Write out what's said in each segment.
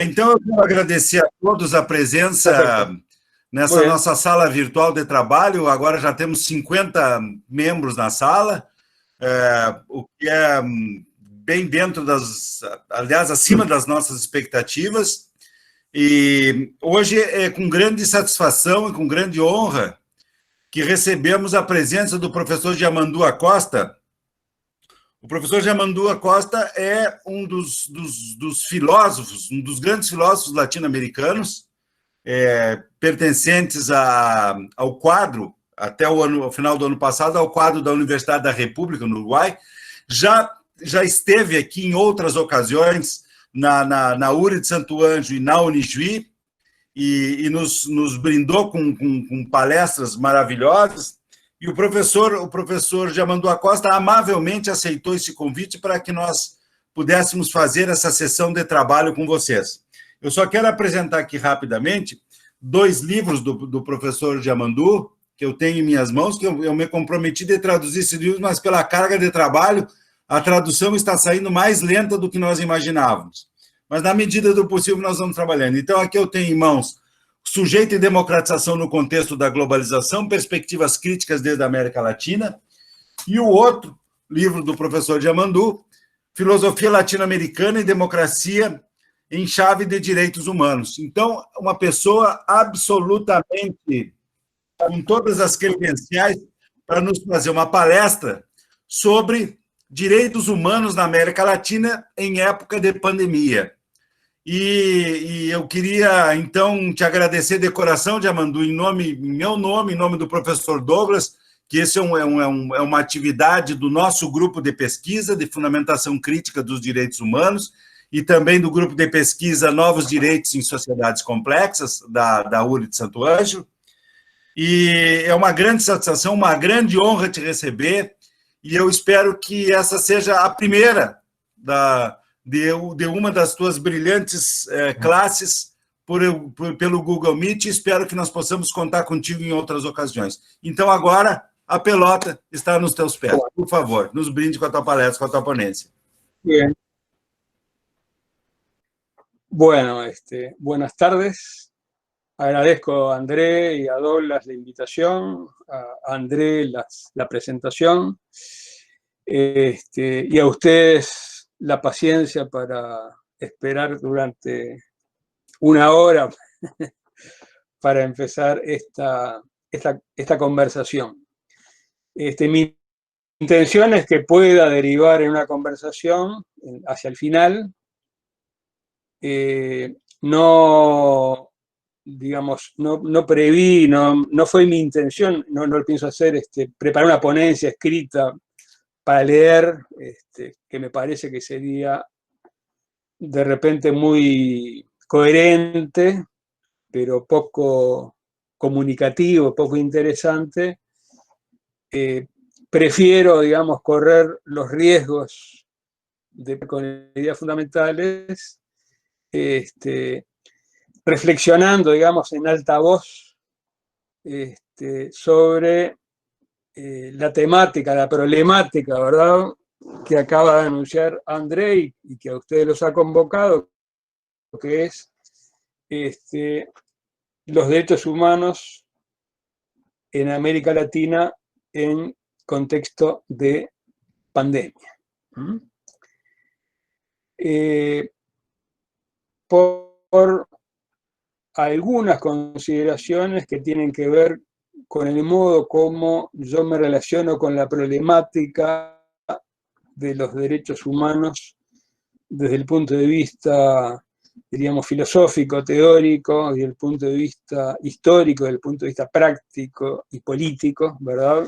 Então, eu quero agradecer a todos a presença Perfecto. nessa nossa sala virtual de trabalho. Agora já temos 50 membros na sala, o que é bem dentro aliás, acima das nossas expectativas. E hoje é com grande satisfação e com grande honra que recebemos a presença do professor Yamandu Acosta. O professor Yamandu Acosta é um dos filósofos, um dos grandes filósofos latino-americanos, pertencentes ao quadro, até o final do ano passado, ao quadro da Universidade da República, no Uruguai. Já esteve aqui em outras ocasiões, na URI de Santo Anjo e na Unijuí, e nos brindou com palestras maravilhosas. E o professor Yamandu Acosta amavelmente aceitou esse convite para que nós pudéssemos fazer essa sessão de trabalho com vocês. Eu só quero apresentar aqui rapidamente 2 livros do professor Yamandu, que eu tenho em minhas mãos, que eu me comprometi de traduzir esses livros, mas pela carga de trabalho, a tradução está saindo mais lenta do que nós imaginávamos. Mas, na medida do possível, nós vamos trabalhando. Então, aqui eu tenho em mãos Sujeito e Democratização no Contexto da Globalização, Perspectivas Críticas desde a América Latina, e o outro livro do professor Yamandu, Filosofia Latino-Americana e Democracia em Chave de Direitos Humanos. Então, uma pessoa absolutamente com todas as credenciais para nos fazer uma palestra sobre direitos humanos na América Latina em época de pandemia. E eu queria, então, te agradecer de coração, Yamandu, em meu nome, em nome do professor Douglas, que esse é uma atividade do nosso grupo de pesquisa de fundamentação crítica dos direitos humanos e também do grupo de pesquisa Novos Direitos em Sociedades Complexas, da URI de Santo Anjo. E é uma grande satisfação, uma grande honra te receber, e eu espero que essa seja a primeira de uma das tuas brilhantes classes pelo Google Meet, e espero que nós possamos contar contigo em outras ocasiões. Então, agora, a pelota está nos teus pés. Por favor, nos brinde com a tua palestra, com a tua ponência. Bien. Bueno, buenas tardes. Agradezco a André y a Douglas la invitación, a André la presentación, y a ustedes la paciencia para esperar durante una hora para empezar esta conversación. Mi intención es que pueda derivar en una conversación hacia el final. No, digamos, no preví, no fue mi intención, no lo pienso hacer, preparar una ponencia escrita para leer, que me parece que sería de repente muy coherente, pero poco comunicativo, poco interesante. Prefiero, digamos, correr los riesgos con ideas fundamentales, reflexionando, digamos, en alta voz sobre la temática, la problemática, ¿verdad?, que acaba de anunciar André y que a ustedes los ha convocado, que es los derechos humanos en América Latina en contexto de pandemia. Por algunas consideraciones que tienen que ver con el modo como yo me relaciono con la problemática de los derechos humanos desde el punto de vista, diríamos, filosófico, teórico, desde el punto de vista histórico, desde el punto de vista práctico y político, ¿verdad?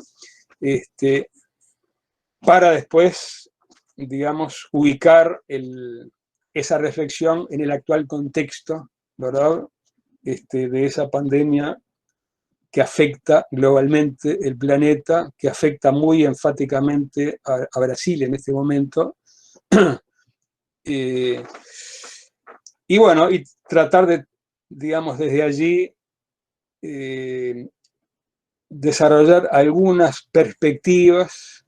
Para después, digamos, ubicar esa reflexión en el actual contexto, ¿verdad?, de esa pandemia que afecta globalmente el planeta, que afecta muy enfáticamente a Brasil en este momento. Y bueno, y tratar de, digamos, desde allí desarrollar algunas perspectivas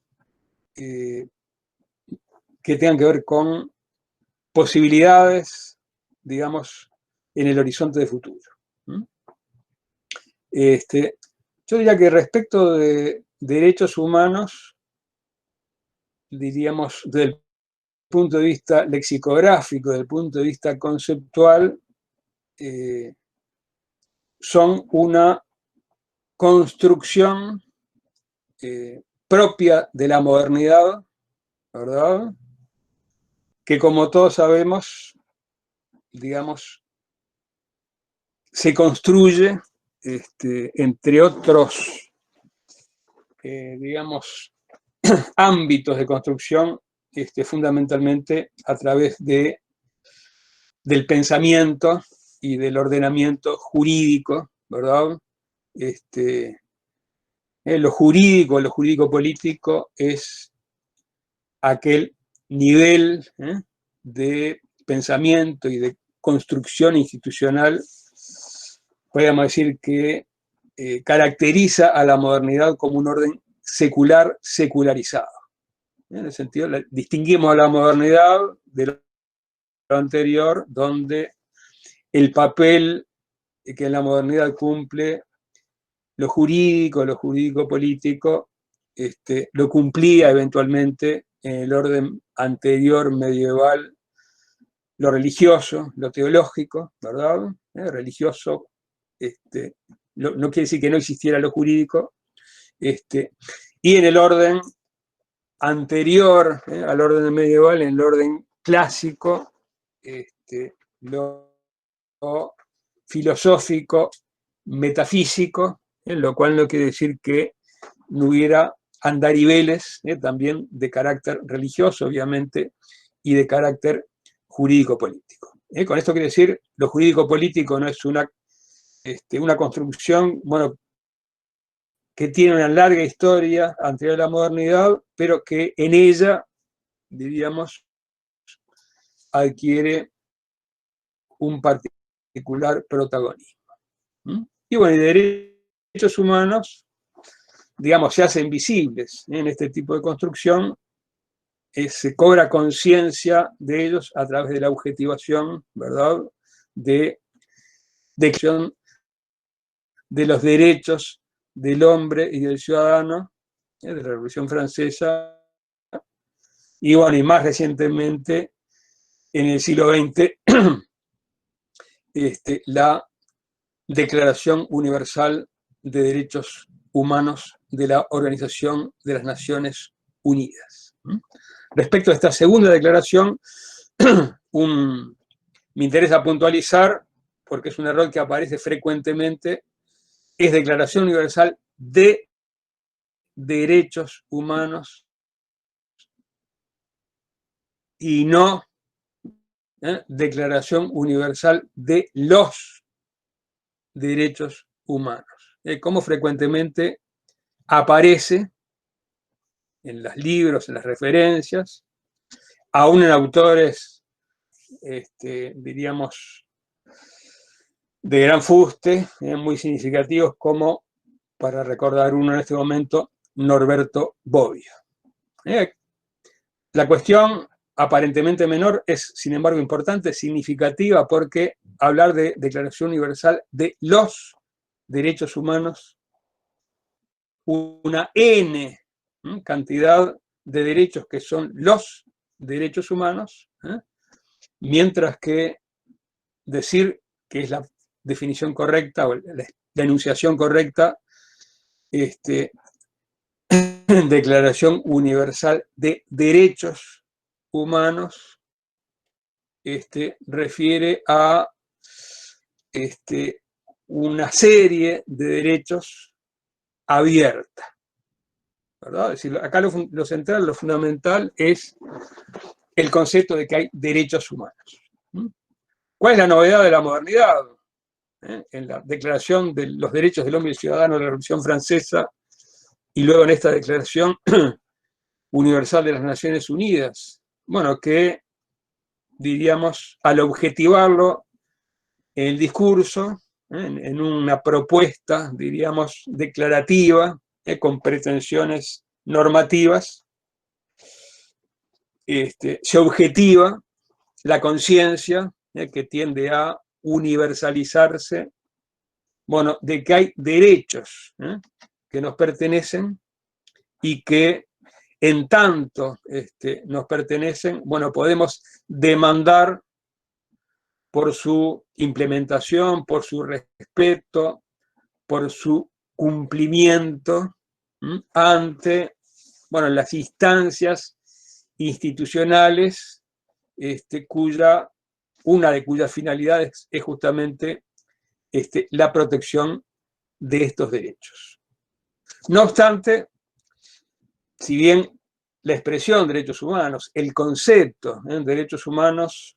que tengan que ver con posibilidades, digamos, en el horizonte de futuro. Yo diría que respecto de derechos humanos, diríamos, desde el punto de vista lexicográfico, desde el punto de vista conceptual, son una construcción propia de la modernidad, ¿verdad? Que, como todos sabemos, digamos, se construye, entre otros, digamos, ámbitos de construcción, fundamentalmente a través del pensamiento y del ordenamiento jurídico, ¿verdad? Lo jurídico-político es aquel nivel de pensamiento y de construcción institucional, podríamos decir, que caracteriza a la modernidad como un orden secular, secularizado. En el sentido, distinguimos a la modernidad de lo anterior, donde el papel que en la modernidad cumple lo jurídico-político, lo cumplía eventualmente en el orden anterior medieval lo religioso, lo teológico, ¿verdad? Religioso, no quiere decir que no existiera lo jurídico, y en el orden anterior al orden medieval, en el orden clásico, lo filosófico, metafísico, lo cual no quiere decir que no hubiera andariveles también de carácter religioso, obviamente, y de carácter jurídico-político. Con esto quiere decir, lo jurídico-político no es una construcción, bueno, que tiene una larga historia anterior a la modernidad, pero que en ella, diríamos, adquiere un particular protagonismo. Y bueno, y derechos humanos, digamos, se hacen visibles en este tipo de construcción, se cobra conciencia de ellos a través de la objetivación, ¿verdad?, de los derechos del hombre y del ciudadano, de la Revolución Francesa, y bueno, y más recientemente, en el siglo XX, la Declaración Universal de Derechos Humanos de la Organización de las Naciones Unidas. Respecto a esta segunda declaración, me interesa puntualizar, porque es un error que aparece frecuentemente, es Declaración Universal de Derechos Humanos y no Declaración Universal de los Derechos Humanos. Como frecuentemente aparece en los libros, en las referencias, aún en autores, diríamos, de gran fuste, muy significativos, como, para recordar uno en este momento, Norberto Bobbio. La cuestión aparentemente menor es, sin embargo, importante, significativa, porque hablar de Declaración Universal de los Derechos Humanos, una N cantidad de derechos que son los derechos humanos, mientras que decir que es la definición correcta o la enunciación correcta, Declaración Universal de Derechos Humanos, refiere a una serie de derechos abierta, ¿verdad? Es decir, acá lo central, lo fundamental es el concepto de que hay derechos humanos. ¿Cuál es la novedad de la modernidad? En la Declaración de los Derechos del Hombre y el Ciudadano de la Revolución Francesa y luego en esta Declaración Universal de las Naciones Unidas. Bueno, que, diríamos, al objetivarlo en el discurso, en una propuesta, diríamos, declarativa, con pretensiones normativas, se objetiva la conciencia que tiende a universalizarse, bueno, de que hay derechos que nos pertenecen y que en tanto nos pertenecen, bueno, podemos demandar por su implementación, por su respeto, por su cumplimiento ante, bueno, las instancias institucionales una de cuyas finalidades es justamente la protección de estos derechos. No obstante, si bien la expresión derechos humanos, el concepto de derechos humanos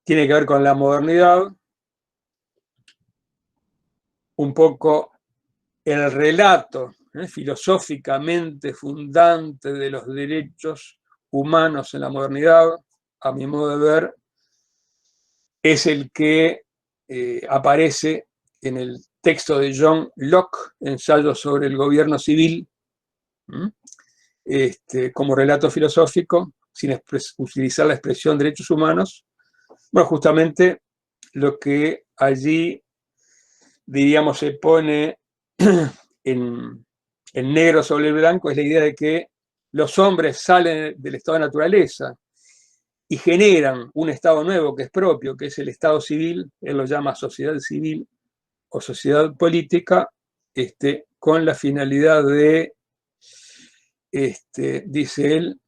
tiene que ver con la modernidad, un poco el relato filosóficamente fundante de los derechos humanos en la modernidad, a mi modo de ver, es el que aparece en el texto de John Locke, Ensayo sobre el gobierno civil, como relato filosófico, sin utilizar la expresión derechos humanos. Bueno, justamente lo que allí, diríamos, se pone en negro sobre el blanco es la idea de que los hombres salen del estado de naturaleza y generan un estado nuevo que es propio, que es el estado civil. Él lo llama sociedad civil o sociedad política, con la finalidad de, dice él,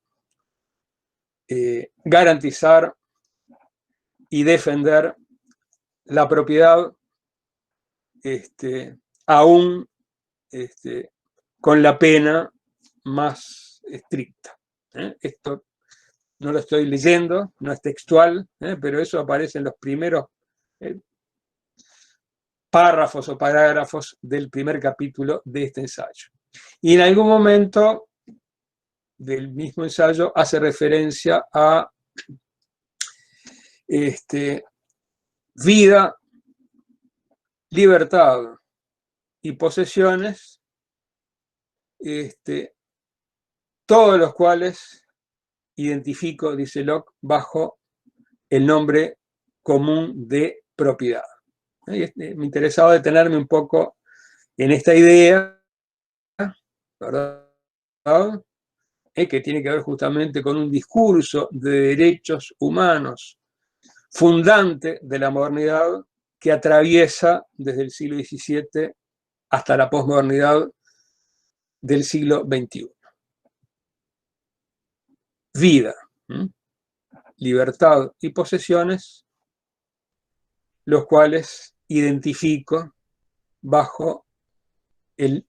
garantizar y defender la propiedad, aún con la pena más estricta. Esto no lo estoy leyendo, no es textual, pero eso aparece en los primeros párrafos o parágrafos del primer capítulo de este ensayo. Y en algún momento del mismo ensayo hace referencia a vida, libertad y posesiones, todos los cuales identifico, dice Locke, bajo el nombre común de propiedad. Me interesaba detenerme un poco en esta idea, ¿verdad?, que tiene que ver justamente con un discurso de derechos humanos fundante de la modernidad que atraviesa desde el siglo XVII hasta la posmodernidad del siglo XXI. Vida, libertad y posesiones, los cuales identifico bajo el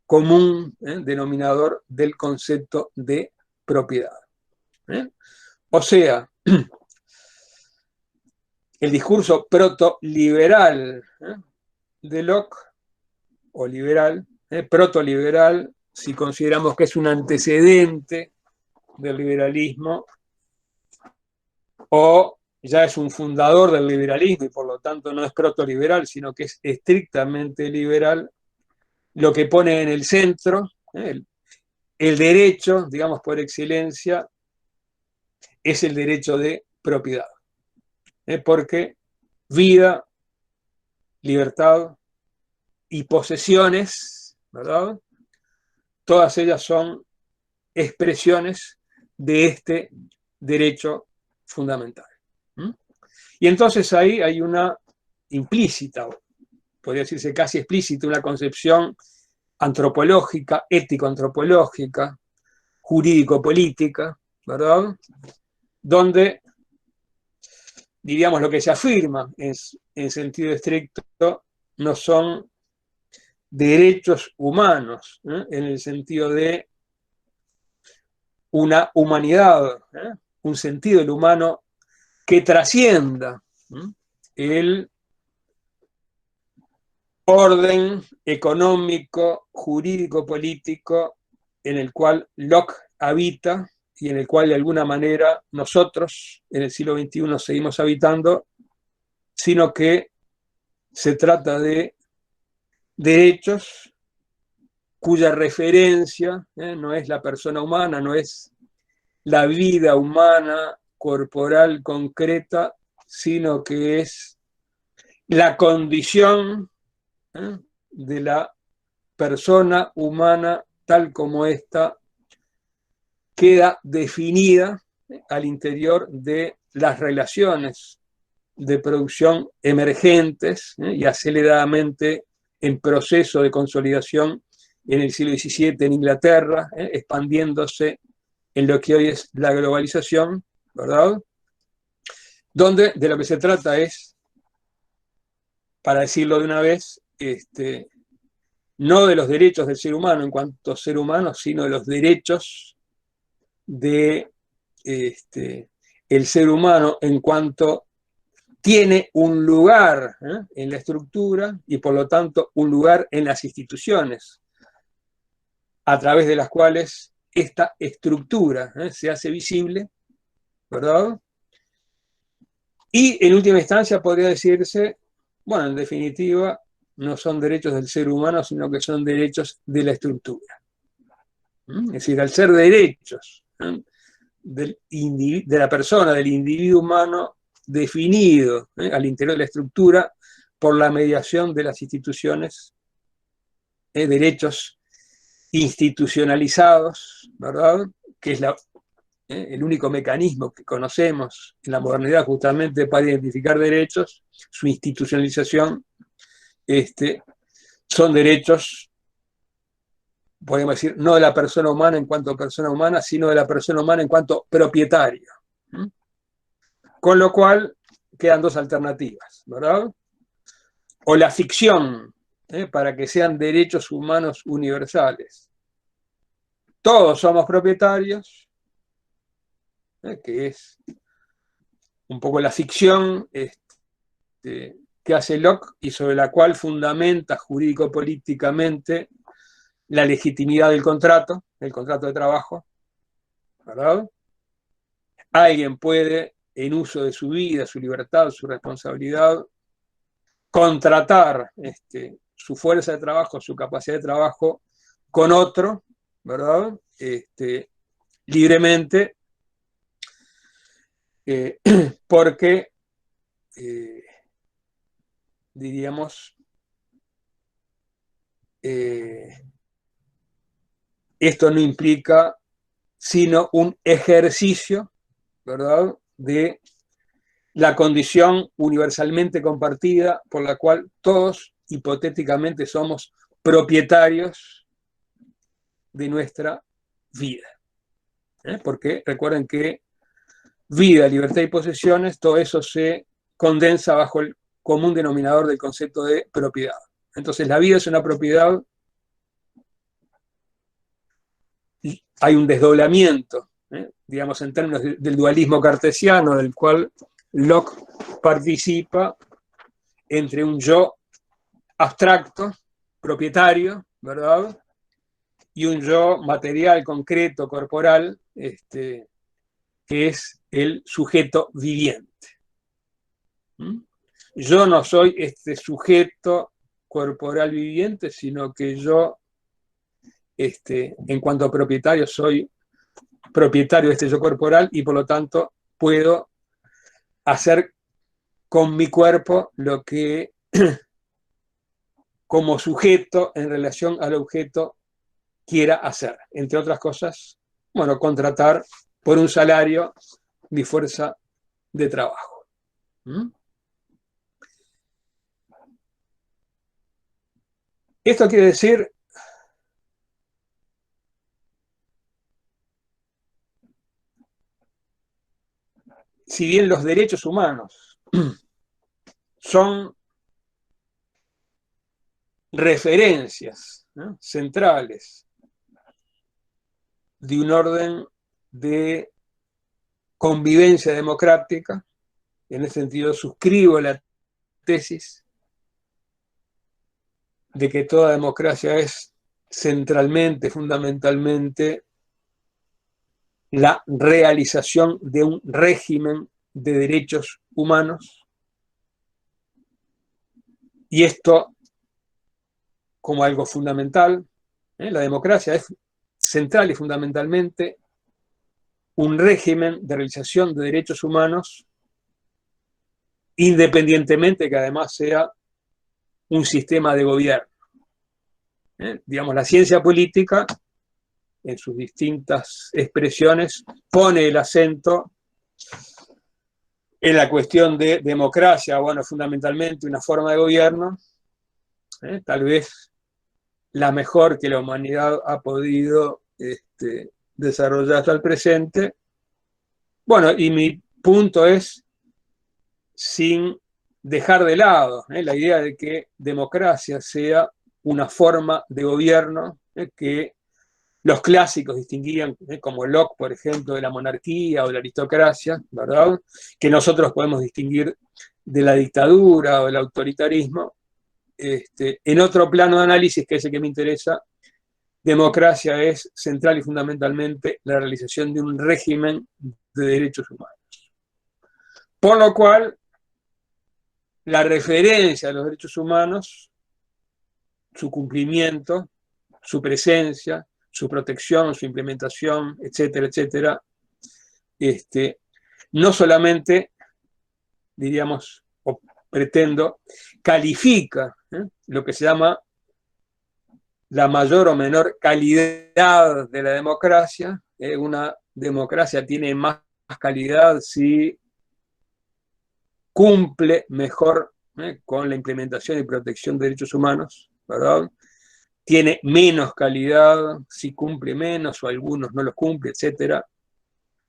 común denominador del concepto de propiedad. O sea, el discurso proto-liberal de Locke, o liberal, proto-liberal, si consideramos que es un antecedente del liberalismo, o ya es un fundador del liberalismo y por lo tanto no es proto-liberal, sino que es estrictamente liberal, lo que pone en el centro el derecho, digamos por excelencia, es el derecho de propiedad. Porque vida, libertad y posesiones, ¿verdad?, todas ellas son expresiones de este derecho fundamental. Y entonces ahí hay una implícita, podría decirse casi explícita, una concepción antropológica, ético-antropológica, jurídico-política, ¿verdad?, donde, diríamos, lo que se afirma en sentido estricto no son derechos humanos, en el sentido de una humanidad, un sentido del humano que trascienda el orden económico, jurídico, político en el cual Locke habita y en el cual de alguna manera nosotros en el siglo XXI seguimos habitando, sino que se trata de derechos cuya referencia no es la persona humana, no es la vida humana corporal concreta, sino que es la condición de la persona humana tal como ésta queda definida al interior de las relaciones de producción emergentes y aceleradamente en proceso de consolidación en el siglo XVII en Inglaterra, expandiéndose en lo que hoy es la globalización, ¿verdad? Donde de lo que se trata es, para decirlo de una vez, no de los derechos del ser humano en cuanto ser humano, sino de los derechos de el ser humano en cuanto tiene un lugar en la estructura y por lo tanto un lugar en las instituciones a través de las cuales esta estructura se hace visible, ¿verdad? Y en última instancia podría decirse, bueno, en definitiva, no son derechos del ser humano, sino que son derechos de la estructura. Es decir, al ser derechos de la persona, del individuo humano, definido al interior de la estructura por la mediación de las instituciones, derechos institucionalizados, ¿verdad? Que es el único mecanismo que conocemos en la modernidad justamente para identificar derechos, su institucionalización, son derechos, podemos decir, no de la persona humana en cuanto persona humana, sino de la persona humana en cuanto propietario. Con lo cual quedan dos alternativas, ¿verdad? O la ficción, para que sean derechos humanos universales. Todos somos propietarios, que es un poco la ficción que hace Locke y sobre la cual fundamenta jurídico-políticamente la legitimidad del contrato de trabajo, ¿verdad? Alguien puede, en uso de su vida, su libertad, su responsabilidad, contratar su fuerza de trabajo, su capacidad de trabajo con otro, ¿verdad? Libremente, porque, diríamos, esto no implica sino un ejercicio, ¿verdad?, de la condición universalmente compartida por la cual todos hipotéticamente somos propietarios de nuestra vida. Porque recuerden que vida, libertad y posesiones, todo eso se condensa bajo el común denominador del concepto de propiedad. Entonces la vida es una propiedad, hay un desdoblamiento, digamos en términos del dualismo cartesiano, del cual Locke participa entre un yo abstracto, propietario, ¿verdad?, y un yo material, concreto, corporal, que es el sujeto viviente. Yo no soy este sujeto corporal viviente, sino que yo, en cuanto a propietario, soy propietario de este yo corporal y por lo tanto puedo hacer con mi cuerpo lo que como sujeto en relación al objeto quiera hacer. Entre otras cosas, bueno, contratar por un salario mi fuerza de trabajo. Esto quiere decir si bien los derechos humanos son referencias centrales de un orden de convivencia democrática, en ese sentido suscribo la tesis de que toda democracia es centralmente, fundamentalmente, la realización de un régimen de derechos humanos, y esto como algo fundamental. La democracia es central y fundamentalmente un régimen de realización de derechos humanos, independientemente que además sea un sistema de gobierno. Digamos, la ciencia política, en sus distintas expresiones, pone el acento en la cuestión de democracia, bueno, fundamentalmente una forma de gobierno, tal vez la mejor que la humanidad ha podido desarrollar hasta el presente. Bueno, y mi punto es, sin dejar de lado la idea de que democracia sea una forma de gobierno que los clásicos distinguían, como Locke, por ejemplo, de la monarquía o de la aristocracia, ¿verdad? Que nosotros podemos distinguir de la dictadura o del autoritarismo. En otro plano de análisis, que es el que me interesa, democracia es central y fundamentalmente la realización de un régimen de derechos humanos. Por lo cual, la referencia a los derechos humanos, su cumplimiento, su presencia, su protección, su implementación, etcétera, etcétera, no solamente, diríamos, o pretendo, califica lo que se llama la mayor o menor calidad de la democracia. Una democracia tiene más calidad si cumple mejor con la implementación y protección de derechos humanos, ¿verdad? Tiene menos calidad si cumple menos o algunos no los cumple, etcétera,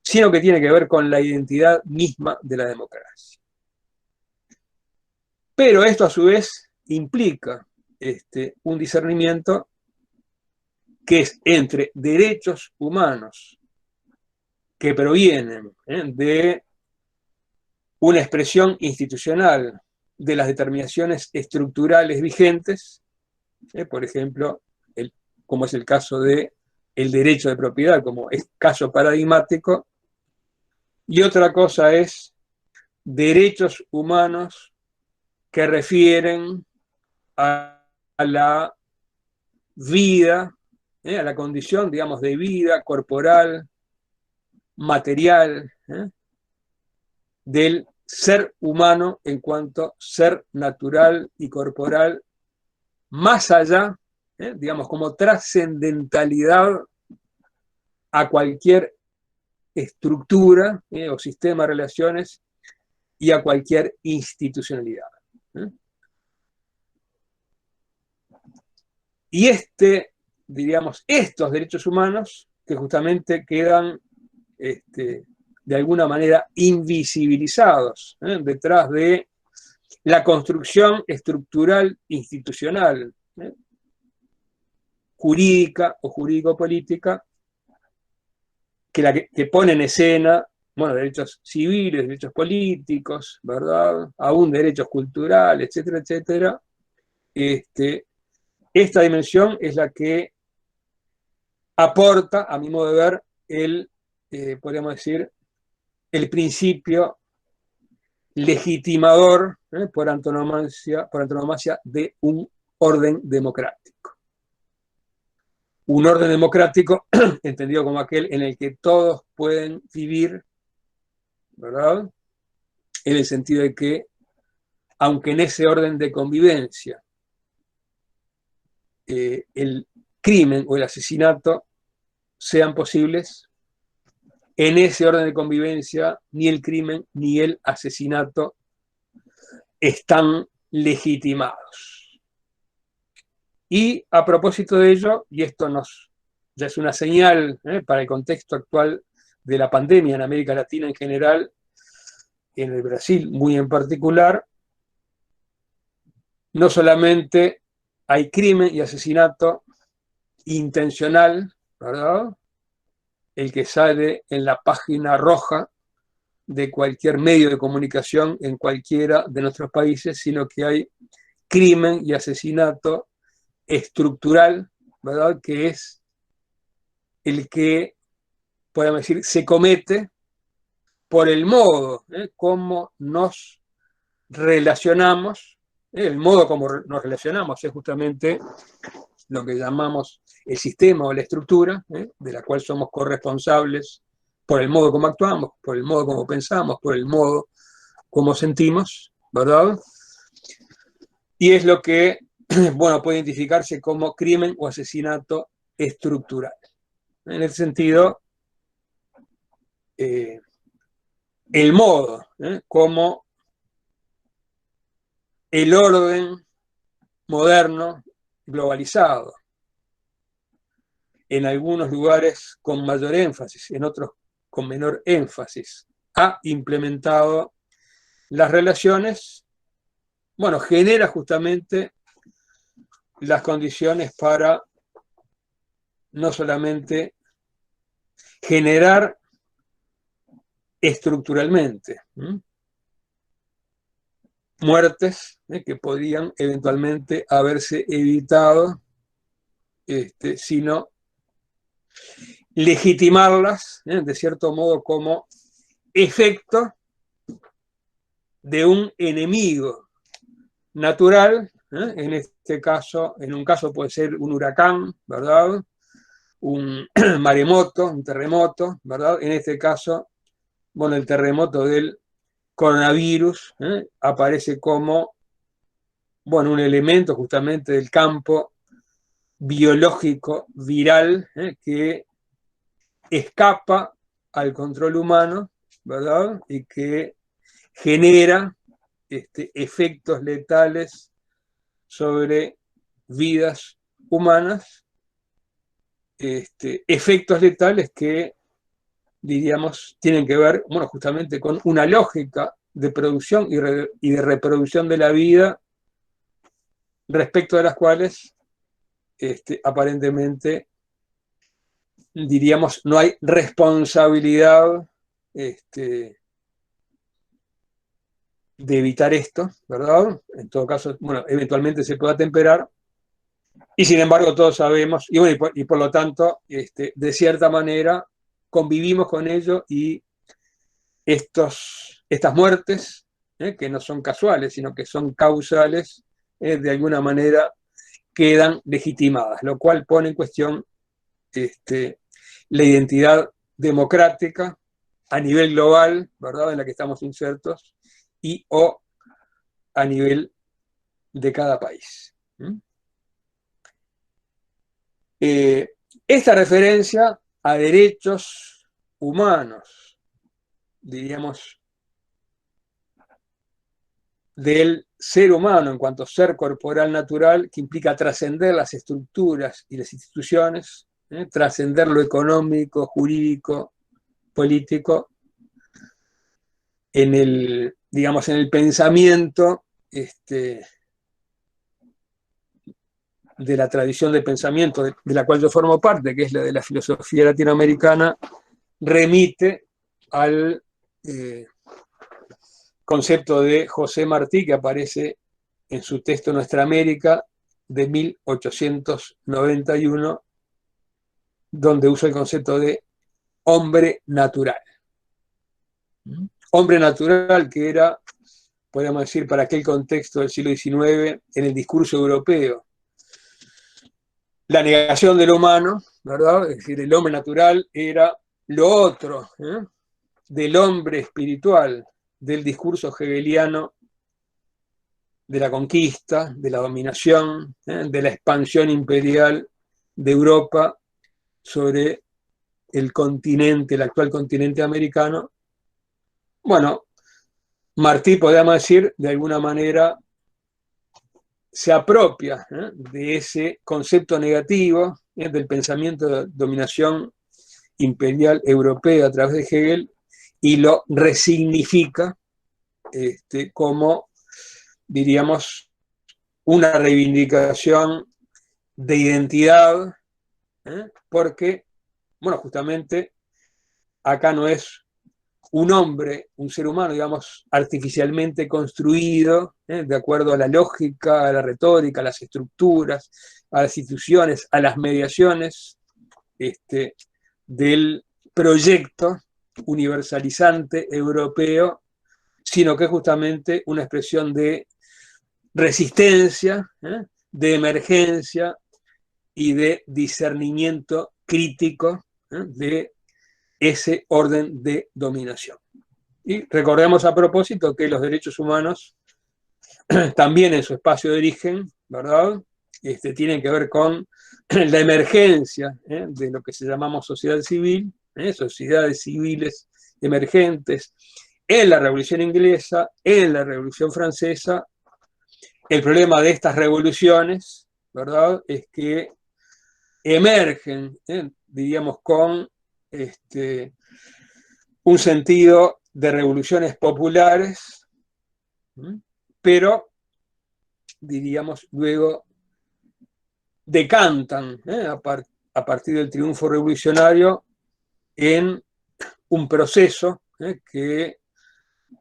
sino que tiene que ver con la identidad misma de la democracia. Pero esto a su vez implica un discernimiento que es entre derechos humanos que provienen de una expresión institucional de las determinaciones estructurales vigentes, por ejemplo, como es el caso del derecho de propiedad, como es caso paradigmático, y otra cosa es derechos humanos que refieren a la vida, a la condición, digamos, de vida corporal, material, del ser humano en cuanto ser natural y corporal, más allá, digamos, como trascendentalidad a cualquier estructura o sistema de relaciones y a cualquier institucionalidad. Y diríamos, estos derechos humanos que justamente quedan de alguna manera invisibilizados detrás de la construcción estructural institucional, jurídica o jurídico-política, que pone en escena, bueno, derechos civiles, derechos políticos, ¿verdad? Aún derechos culturales, etcétera, etcétera. Esta dimensión es la que aporta, a mi modo de ver, podríamos decir, el principio legitimador por antonomasia de un orden democrático. Un orden democrático entendido como aquel en el que todos pueden vivir, ¿verdad? En el sentido de que, aunque en ese orden de convivencia el crimen o el asesinato sean posibles, en ese orden de convivencia ni el crimen ni el asesinato están legitimados. Y a propósito de ello, y esto ya es una señal para el contexto actual de la pandemia en América Latina en general, en el Brasil muy en particular, no solamente hay crimen y asesinato intencional, ¿verdad? El que sale en la página roja de cualquier medio de comunicación en cualquiera de nuestros países, sino que hay crimen y asesinato estructural, ¿verdad? Que es el que, podemos decir, se comete por el modo como nos relacionamos. El modo como nos relacionamos es justamente lo que llamamos el sistema o la estructura, de la cual somos corresponsables por el modo como actuamos, por el modo como pensamos, por el modo como sentimos, ¿verdad? Y es lo que, bueno, puede identificarse como crimen o asesinato estructural. En ese sentido, el modo, como el orden moderno, globalizado, en algunos lugares con mayor énfasis, en otros con menor énfasis, ha implementado las relaciones, bueno, genera justamente las condiciones para no solamente generar estructuralmente muertes que podrían eventualmente haberse evitado, sino legitimarlas, de cierto modo, como efecto de un enemigo natural, en este caso, en un caso puede ser un huracán, ¿verdad? Un maremoto, un terremoto, ¿verdad? En este caso, bueno, el terremoto del coronavirus aparece como, bueno, un elemento justamente del campo biológico viral que escapa al control humano, ¿verdad? Y que genera efectos letales sobre vidas humanas, efectos letales que, diríamos, tienen que ver, bueno, justamente con una lógica de producción y de reproducción de la vida, respecto de las cuales aparentemente, diríamos, no hay responsabilidad de evitar esto, ¿verdad? En todo caso, bueno, eventualmente se pueda temperar, y sin embargo todos sabemos, y, bueno, y por lo tanto, de cierta manera, convivimos con ello, y estas muertes, que no son casuales, sino que son causales, de alguna manera quedan legitimadas, lo cual pone en cuestión la identidad democrática a nivel global, ¿verdad?, en la que estamos insertos, y o a nivel de cada país. Esta referencia a derechos humanos, diríamos, del ser humano en cuanto ser corporal natural, que implica trascender las estructuras y las instituciones, trascender lo económico, jurídico, político, en el, digamos, en el pensamiento de la tradición de pensamiento de la cual yo formo parte, que es la de la filosofía latinoamericana, remite al concepto de José Martí, que aparece en su texto Nuestra América de 1891, donde usa el concepto de hombre natural. Hombre natural que era, podríamos decir, para aquel contexto del siglo XIX, en el discurso europeo, la negación de lo humano, ¿verdad? Es decir, el hombre natural era lo otro, del hombre espiritual, del discurso hegeliano de la conquista, de la dominación, de la expansión imperial de Europa sobre el continente, el actual continente americano. Bueno, Martí, podríamos decir, de alguna manera se apropia de ese concepto negativo del pensamiento de dominación imperial europea a través de Hegel, y lo resignifica como, diríamos, una reivindicación de identidad, porque, bueno, justamente acá no es un hombre, un ser humano, digamos, artificialmente construido, de acuerdo a la lógica, a la retórica, a las estructuras, a las instituciones, a las mediaciones del proyecto universalizante europeo, sino que es justamente una expresión de resistencia, de emergencia y de discernimiento crítico de ese orden de dominación. Y recordemos a propósito que los derechos humanos también en su espacio de origen, ¿verdad? Tienen que ver con la emergencia de lo que se llamamos sociedad civil, sociedades civiles emergentes, en la Revolución Inglesa, en la Revolución Francesa. El problema de estas revoluciones, ¿verdad?, es que emergen, diríamos, con un sentido de revoluciones populares, pero, diríamos, luego decantan a partir del triunfo revolucionario en un proceso que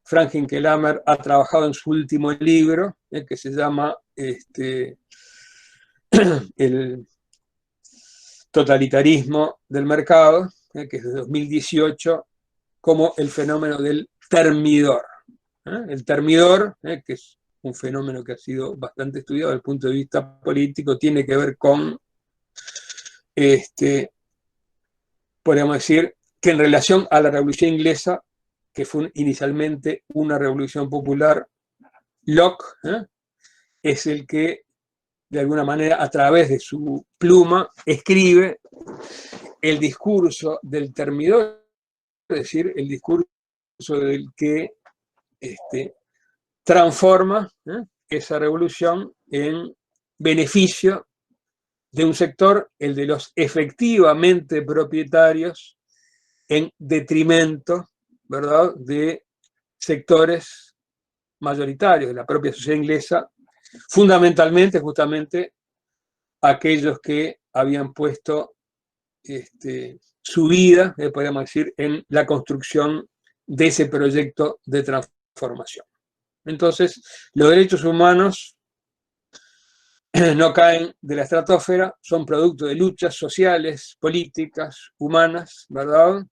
Franklin Kelhamer ha trabajado en su último libro, que se llama El totalitarismo del mercado, que es de 2018, como el fenómeno del termidor. El termidor, que es un fenómeno que ha sido bastante estudiado desde el punto de vista político, tiene que ver con, podríamos decir, que en relación a la Revolución Inglesa, que fue inicialmente una revolución popular, Locke es el que, de alguna manera, a través de su pluma, escribe el discurso del termidor, es decir, el discurso del que transforma esa revolución en beneficio de un sector, el de los efectivamente propietarios, en detrimento, ¿verdad?, de sectores mayoritarios de la propia sociedad inglesa, fundamentalmente, justamente, aquellos que habían puesto su vida, podríamos decir, en la construcción de ese proyecto de transformación. Entonces, los derechos humanos no caen de la estratosfera, son producto de luchas sociales, políticas, humanas, ¿verdad?,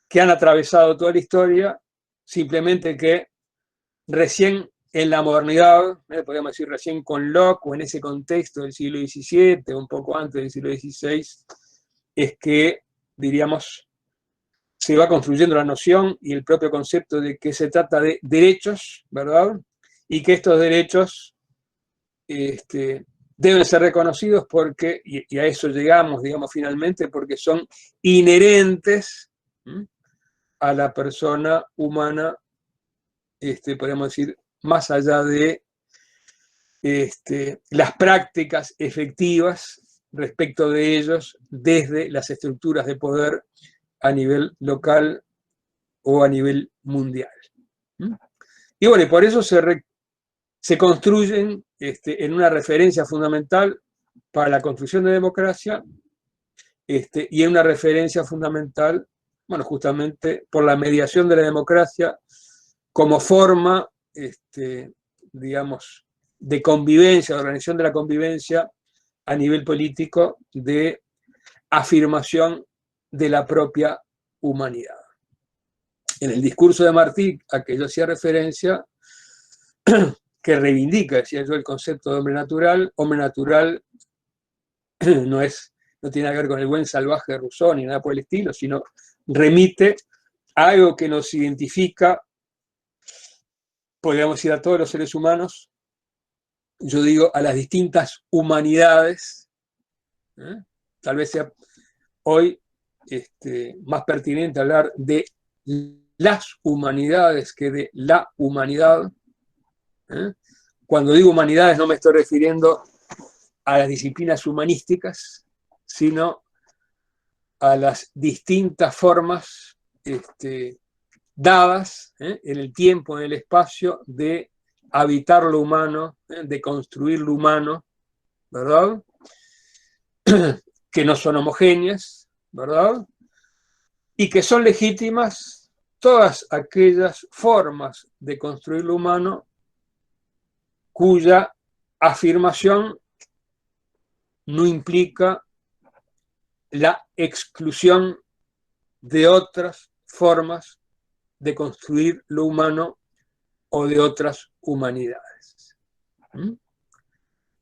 que han atravesado toda la historia, simplemente que recién en la modernidad, podríamos decir recién con Locke, o en ese contexto del siglo XVII, un poco antes del siglo XVI, es que, diríamos, se va construyendo la noción y el propio concepto de que se trata de derechos, ¿verdad?, y que estos derechos deben ser reconocidos porque, y a eso llegamos, digamos, finalmente, porque son inherentes a la persona humana, podríamos decir, más allá de las prácticas efectivas respecto de ellos desde las estructuras de poder a nivel local o a nivel mundial. Y bueno, y por eso se construyen en una referencia fundamental para la construcción de democracia y en una referencia fundamental, bueno, justamente por la mediación de la democracia como forma, digamos, de convivencia, de organización de la convivencia a nivel político, de afirmación de la propia humanidad. En el discurso de Martí, a que yo hacía referencia, que reivindica, decía yo, el concepto de hombre natural no tiene que ver con el buen salvaje de Rousseau ni nada por el estilo, sino remite a algo que nos identifica, podríamos decir, a todos los seres humanos, yo digo, a las distintas humanidades. Tal vez sea hoy más pertinente hablar de las humanidades que de la humanidad. Cuando digo humanidades no me estoy refiriendo a las disciplinas humanísticas, sino a las distintas formas dadas en el tiempo, en el espacio, de habitar lo humano, de construir lo humano, ¿verdad?, que no son homogéneas, ¿verdad?, y que son legítimas todas aquellas formas de construir lo humano cuya afirmación no implica la exclusión de otras formas de construir lo humano o de otras humanidades.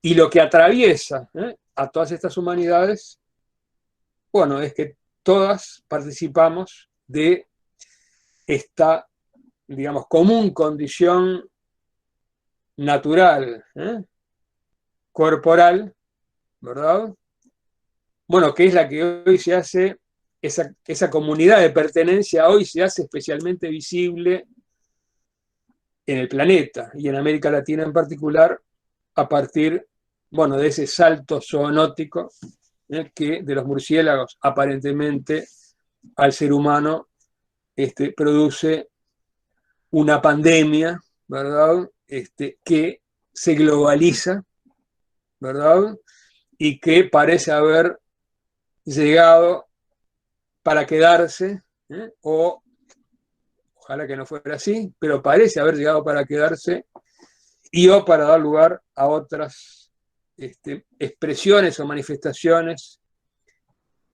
Y lo que atraviesa a todas estas humanidades, bueno, es que todas participamos de esta, digamos, común condición natural, corporal, ¿verdad? Bueno, que es la que hoy se hace, esa comunidad de pertenencia hoy se hace especialmente visible en el planeta y en América Latina en particular, a partir, bueno, de ese salto zoonótico que de los murciélagos aparentemente al ser humano produce una pandemia, ¿verdad? Que se globaliza, ¿verdad? Y que parece haber llegado para quedarse, o ojalá que no fuera así, pero parece haber llegado para quedarse y o para dar lugar a otras expresiones o manifestaciones,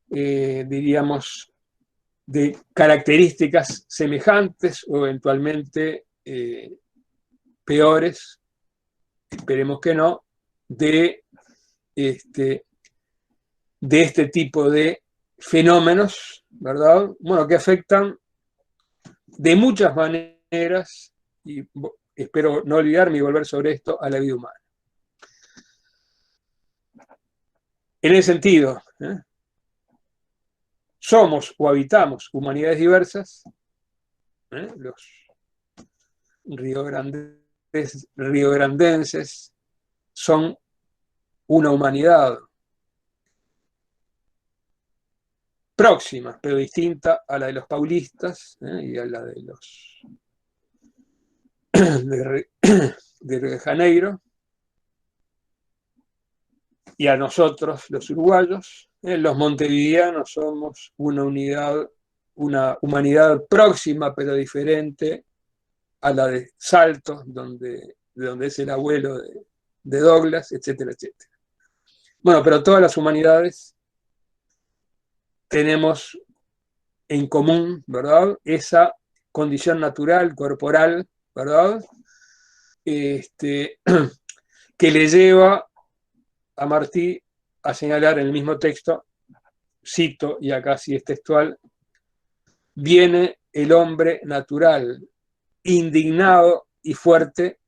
diríamos, de características semejantes o eventualmente peores, esperemos que no, de este tipo de fenómenos, ¿verdad? Bueno, que afectan de muchas maneras, y espero no olvidarme y volver sobre esto, a la vida humana. En ese sentido, somos o habitamos humanidades diversas, los riograndenses son una humanidad próxima, pero distinta a la de los paulistas y a la de los de Río de Janeiro, y a nosotros, los uruguayos, los montevideanos, somos una humanidad próxima, pero diferente a la de Salto, de donde es el abuelo de Douglas, etcétera, etcétera. Bueno, pero todas las humanidades tenemos en común, ¿verdad?, esa condición natural, corporal, ¿verdad?, que le lleva a Martí a señalar en el mismo texto, cito, y acá sí es textual: viene el hombre natural, indignado y fuerte,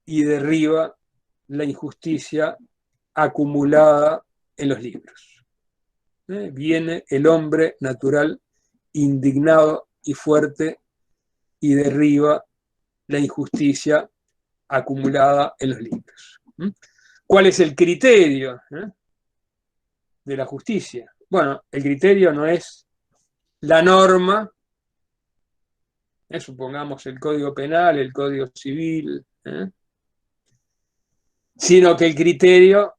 y derriba la injusticia acumulada en los libros. Viene el hombre natural, indignado y fuerte, y derriba la injusticia acumulada en los libros. ¿Cuál es el criterio de la justicia? Bueno, el criterio no es la norma, supongamos el Código Penal, el Código Civil, sino que el criterio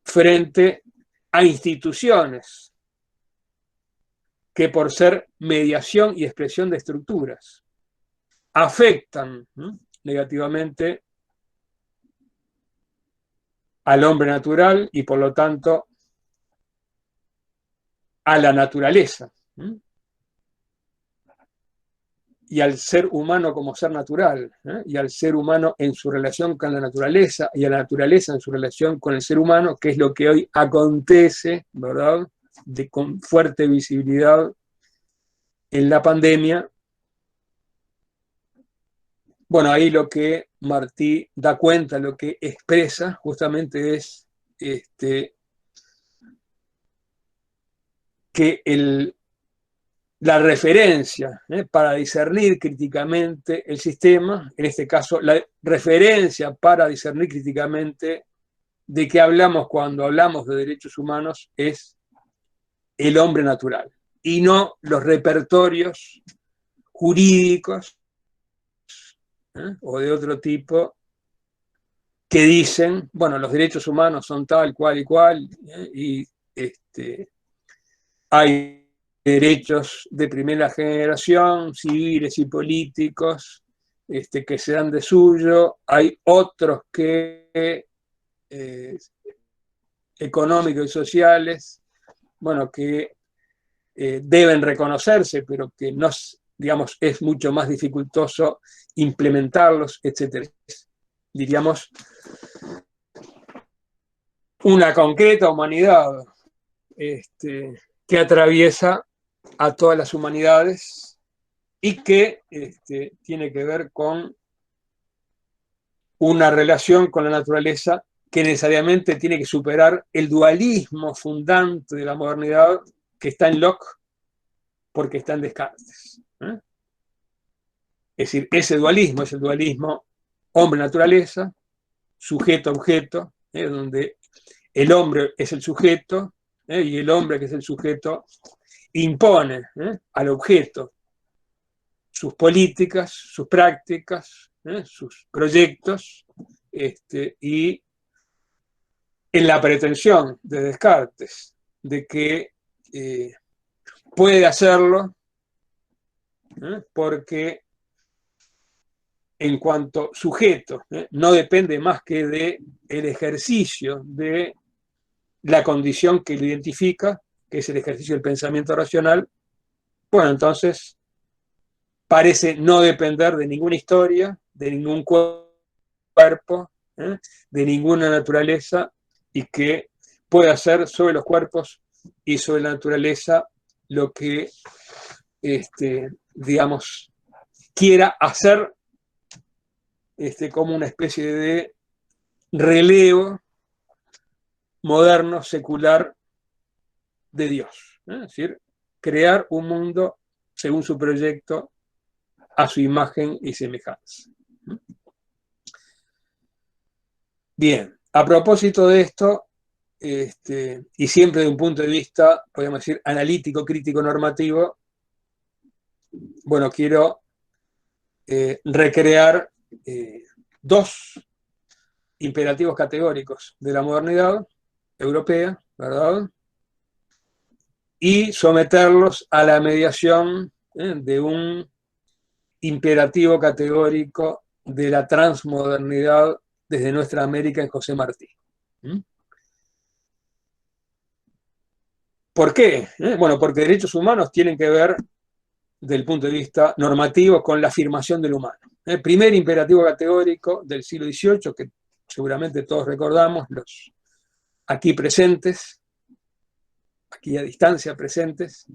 frente a instituciones que, por ser mediación y expresión de estructuras, afectan negativamente al hombre natural y por lo tanto a la naturaleza y al ser humano como ser natural, y al ser humano en su relación con la naturaleza y a la naturaleza en su relación con el ser humano, que es lo que hoy acontece, ¿verdad?, con fuerte visibilidad en la pandemia. Bueno, ahí lo que Martí da cuenta, lo que expresa justamente es que la referencia para discernir críticamente el sistema, en este caso la referencia para discernir críticamente de qué hablamos cuando hablamos de derechos humanos, es el hombre natural y no los repertorios jurídicos o de otro tipo que dicen, bueno, los derechos humanos son tal, cual y cual, y hay derechos de primera generación, civiles y políticos, que se dan de suyo, hay otros que económicos y sociales, bueno, que deben reconocerse, pero que no, digamos, es mucho más dificultoso implementarlos, etc. Diríamos, una concreta humanidad que atraviesa a todas las humanidades y que tiene que ver con una relación con la naturaleza que necesariamente tiene que superar el dualismo fundante de la modernidad que está en Locke porque está en Descartes. Es decir, ese dualismo es el dualismo hombre-naturaleza, sujeto-objeto, donde el hombre es el sujeto y el hombre, que es el sujeto, impone al objeto sus políticas, sus prácticas, sus proyectos, y en la pretensión de Descartes de que puede hacerlo porque en cuanto sujeto no depende más que del ejercicio de la condición que lo identifica, que es el ejercicio del pensamiento racional, bueno, entonces parece no depender de ninguna historia, de ningún cuerpo, de ninguna naturaleza, y que puede hacer sobre los cuerpos y sobre la naturaleza lo que, digamos, quiera hacer como una especie de relevo moderno, secular de Dios. Es decir, crear un mundo según su proyecto, a su imagen y semejanza. Bien, a propósito de esto, y siempre de un punto de vista, podríamos decir, analítico, crítico, normativo, bueno, quiero recrear dos imperativos categóricos de la modernidad europea, ¿verdad? Y someterlos a la mediación de un imperativo categórico de la transmodernidad desde nuestra América en José Martí. ¿Por qué? Bueno, porque derechos humanos tienen que ver, desde el punto de vista normativo, con la afirmación del humano. El primer imperativo categórico del siglo XVIII, que seguramente todos recordamos, los aquí presentes, aquí a distancia presentes,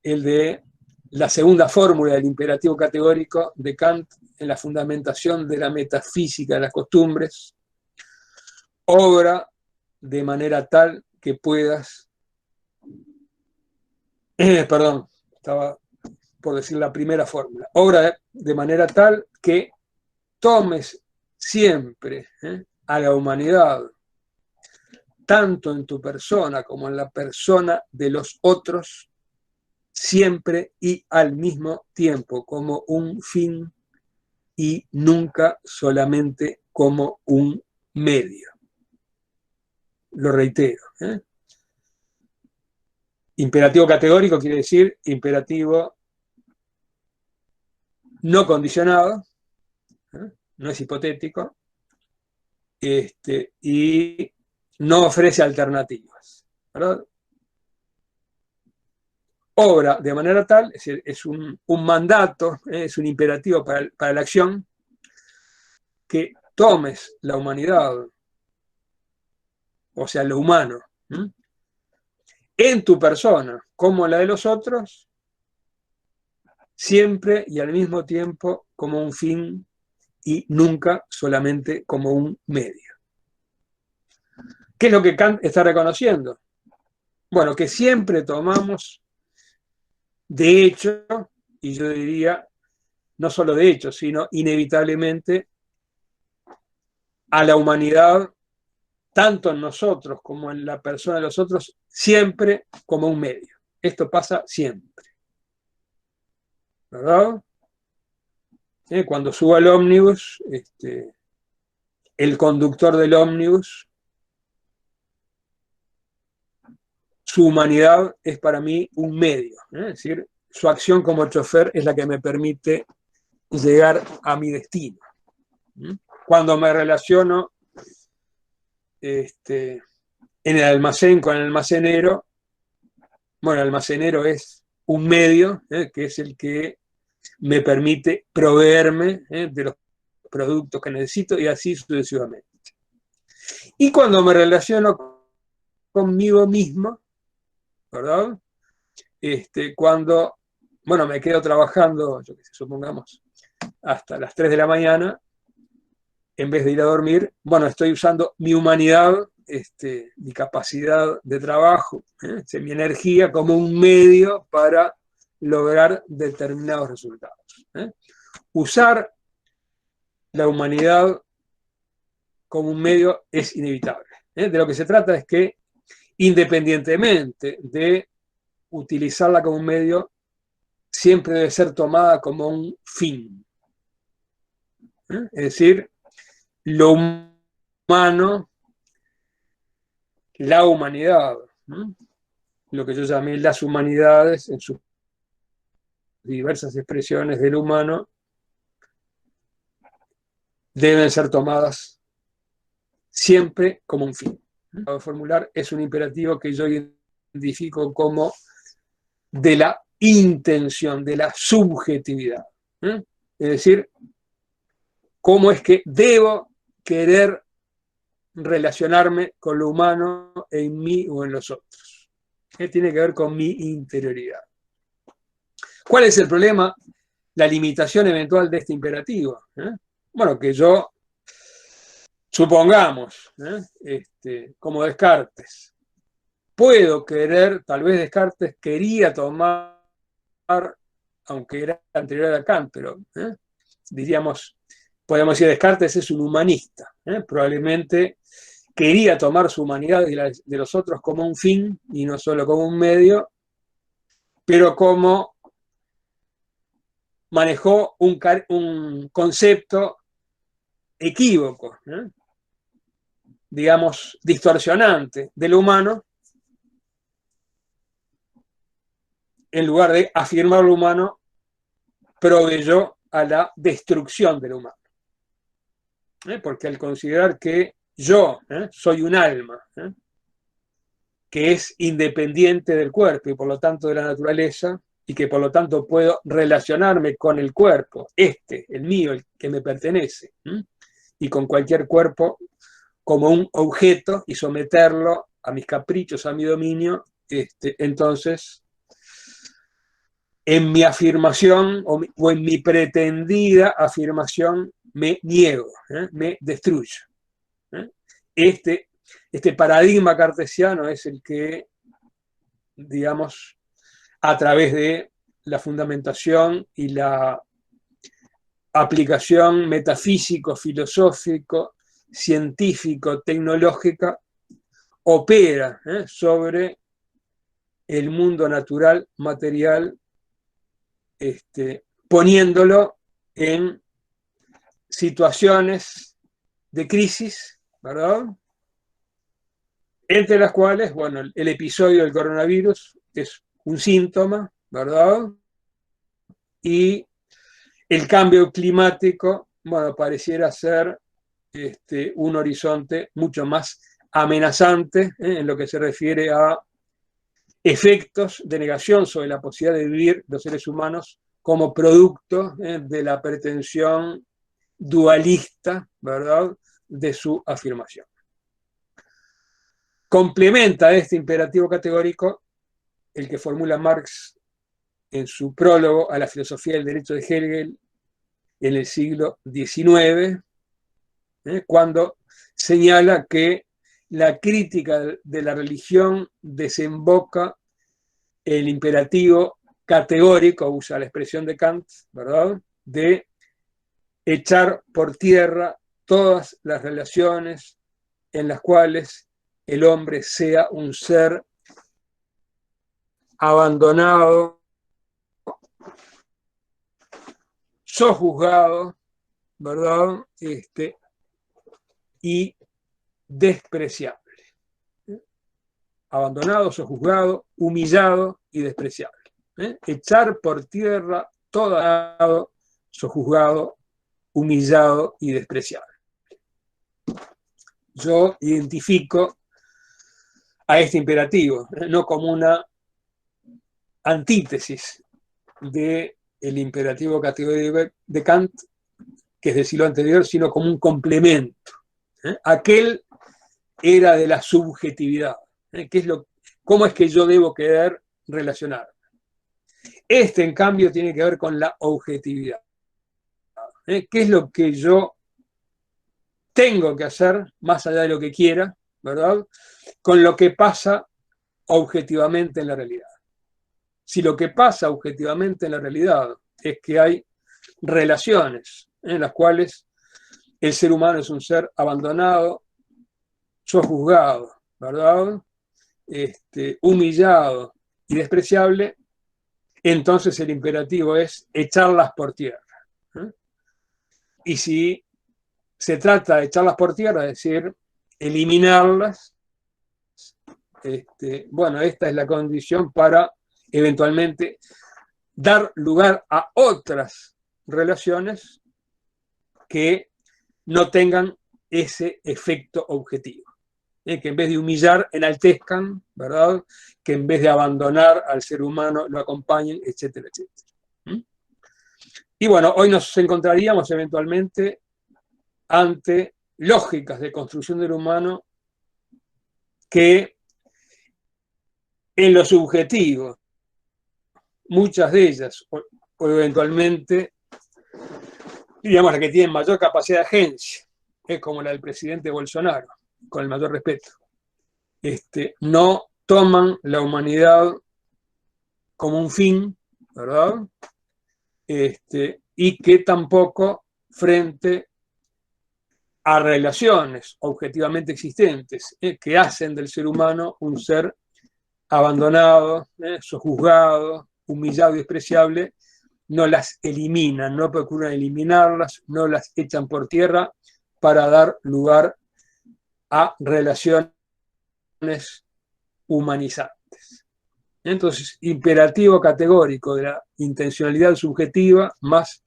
el de la segunda fórmula del imperativo categórico de Kant en la fundamentación de la metafísica de las costumbres, obra de manera tal que puedas, perdón, estaba por decir la primera fórmula, obra de manera tal que tomes siempre a la humanidad, tanto en tu persona como en la persona de los otros, siempre y al mismo tiempo, como un fin y nunca solamente como un medio. Lo reitero. Imperativo categórico quiere decir imperativo no condicionado, no es hipotético, y no ofrece alternativas, ¿verdad? Obra de manera tal, es decir, es un mandato, es un imperativo para la acción, que tomes la humanidad, o sea, lo humano, en tu persona como la de los otros, siempre y al mismo tiempo como un fin y nunca solamente como un medio. ¿Qué es lo que Kant está reconociendo? Bueno, que siempre tomamos de hecho, y yo diría, no solo de hecho, sino inevitablemente a la humanidad, tanto en nosotros como en la persona de los otros, siempre como un medio. Esto pasa siempre. ¿Verdad? Cuando subo al ómnibus, el conductor del ómnibus, su humanidad es para mí un medio. Es decir, su acción como chofer es la que me permite llegar a mi destino. Cuando me relaciono en el almacén con el almacenero, bueno, el almacenero es un medio, que es el que me permite proveerme de los productos que necesito y así sucesivamente. Y cuando me relaciono conmigo mismo, ¿verdad? Cuando, bueno, me quedo trabajando, yo qué sé, supongamos, hasta las 3 de la mañana, en vez de ir a dormir, bueno, estoy usando mi humanidad, mi capacidad de trabajo, mi energía como un medio para lograr determinados resultados. Usar la humanidad como un medio es inevitable. De lo que se trata es que, independientemente de utilizarla como un medio, siempre debe ser tomada como un fin. Es decir, lo humano, la humanidad, lo que yo llamé las humanidades en sus diversas expresiones del humano, deben ser tomadas siempre como un fin. El formular es un imperativo que yo identifico como de la intención, de la subjetividad. Es decir, cómo es que debo querer relacionarme con lo humano en mí o en los otros. Tiene que ver con mi interioridad. ¿Cuál es el problema? La limitación eventual de este imperativo. Bueno, que yo, supongamos, como Descartes, puedo querer, tal vez Descartes quería tomar, aunque era anterior a Kant, pero diríamos, podemos decir Descartes es un humanista, probablemente quería tomar su humanidad de los otros como un fin y no solo como un medio, pero como manejó un concepto equívoco, digamos, distorsionante del humano, en lugar de afirmar lo humano, proveyó a la destrucción del humano. Porque al considerar que yo soy un alma, que es independiente del cuerpo y por lo tanto de la naturaleza, y que por lo tanto puedo relacionarme con el cuerpo, el mío, el que me pertenece, y con cualquier cuerpo como un objeto y someterlo a mis caprichos, a mi dominio, entonces en mi afirmación o en mi pretendida afirmación me niego, me destruyo. Este paradigma cartesiano es el que, digamos, a través de la fundamentación y la aplicación metafísico, filosófico, científico, tecnológica, opera sobre el mundo natural, material, poniéndolo en situaciones de crisis, ¿verdad? Entre las cuales, bueno, el episodio del coronavirus es un síntoma, ¿verdad? Y el cambio climático, bueno, pareciera ser un horizonte mucho más amenazante en lo que se refiere a efectos de negación sobre la posibilidad de vivir los seres humanos como producto de la pretensión dualista, ¿verdad?, de su afirmación. Complementa este imperativo categórico el que formula Marx en su prólogo a la filosofía del derecho de Hegel en el siglo XIX, cuando señala que la crítica de la religión desemboca el imperativo categórico, usa la expresión de Kant, ¿verdad?, de echar por tierra todas las relaciones en las cuales el hombre sea un ser abandonado, sojuzgado, ¿verdad?, y despreciable. Abandonado, sojuzgado, humillado y despreciable. Echar por tierra todo, sojuzgado, humillado y despreciable. Yo identifico a este imperativo, no como una antítesis del imperativo categórico de Kant, que es del siglo anterior, sino como un complemento. Aquel era de la subjetividad, que es lo cómo es que yo debo querer relacionarme. Este, en cambio, tiene que ver con la objetividad. ¿Qué es lo que yo tengo que hacer, más allá de lo que quiera, ¿verdad? Con lo que pasa objetivamente en la realidad. Si lo que pasa objetivamente en la realidad es que hay relaciones en las cuales el ser humano es un ser abandonado, sojuzgado, ¿verdad? Humillado y despreciable, entonces el imperativo es echarlas por tierra. Y si se trata de echarlas por tierra, es decir, eliminarlas, bueno, esta es la condición para eventualmente dar lugar a otras relaciones que no tengan ese efecto objetivo. Que en vez de humillar, enaltezcan, ¿verdad? Que en vez de abandonar al ser humano, lo acompañen, etcétera, etcétera. Y bueno, hoy nos encontraríamos eventualmente ante lógicas de construcción del humano que en lo subjetivo, muchas de ellas, o eventualmente, digamos, las que tienen mayor capacidad de agencia, es como la del presidente Bolsonaro, con el mayor respeto, no toman la humanidad como un fin, ¿verdad? Y que tampoco frente a relaciones objetivamente existentes que hacen del ser humano un ser abandonado, sojuzgado, humillado y despreciable, no las eliminan, no procuran eliminarlas, no las echan por tierra para dar lugar a relaciones humanizantes. Entonces, imperativo categórico de la intencionalidad subjetiva más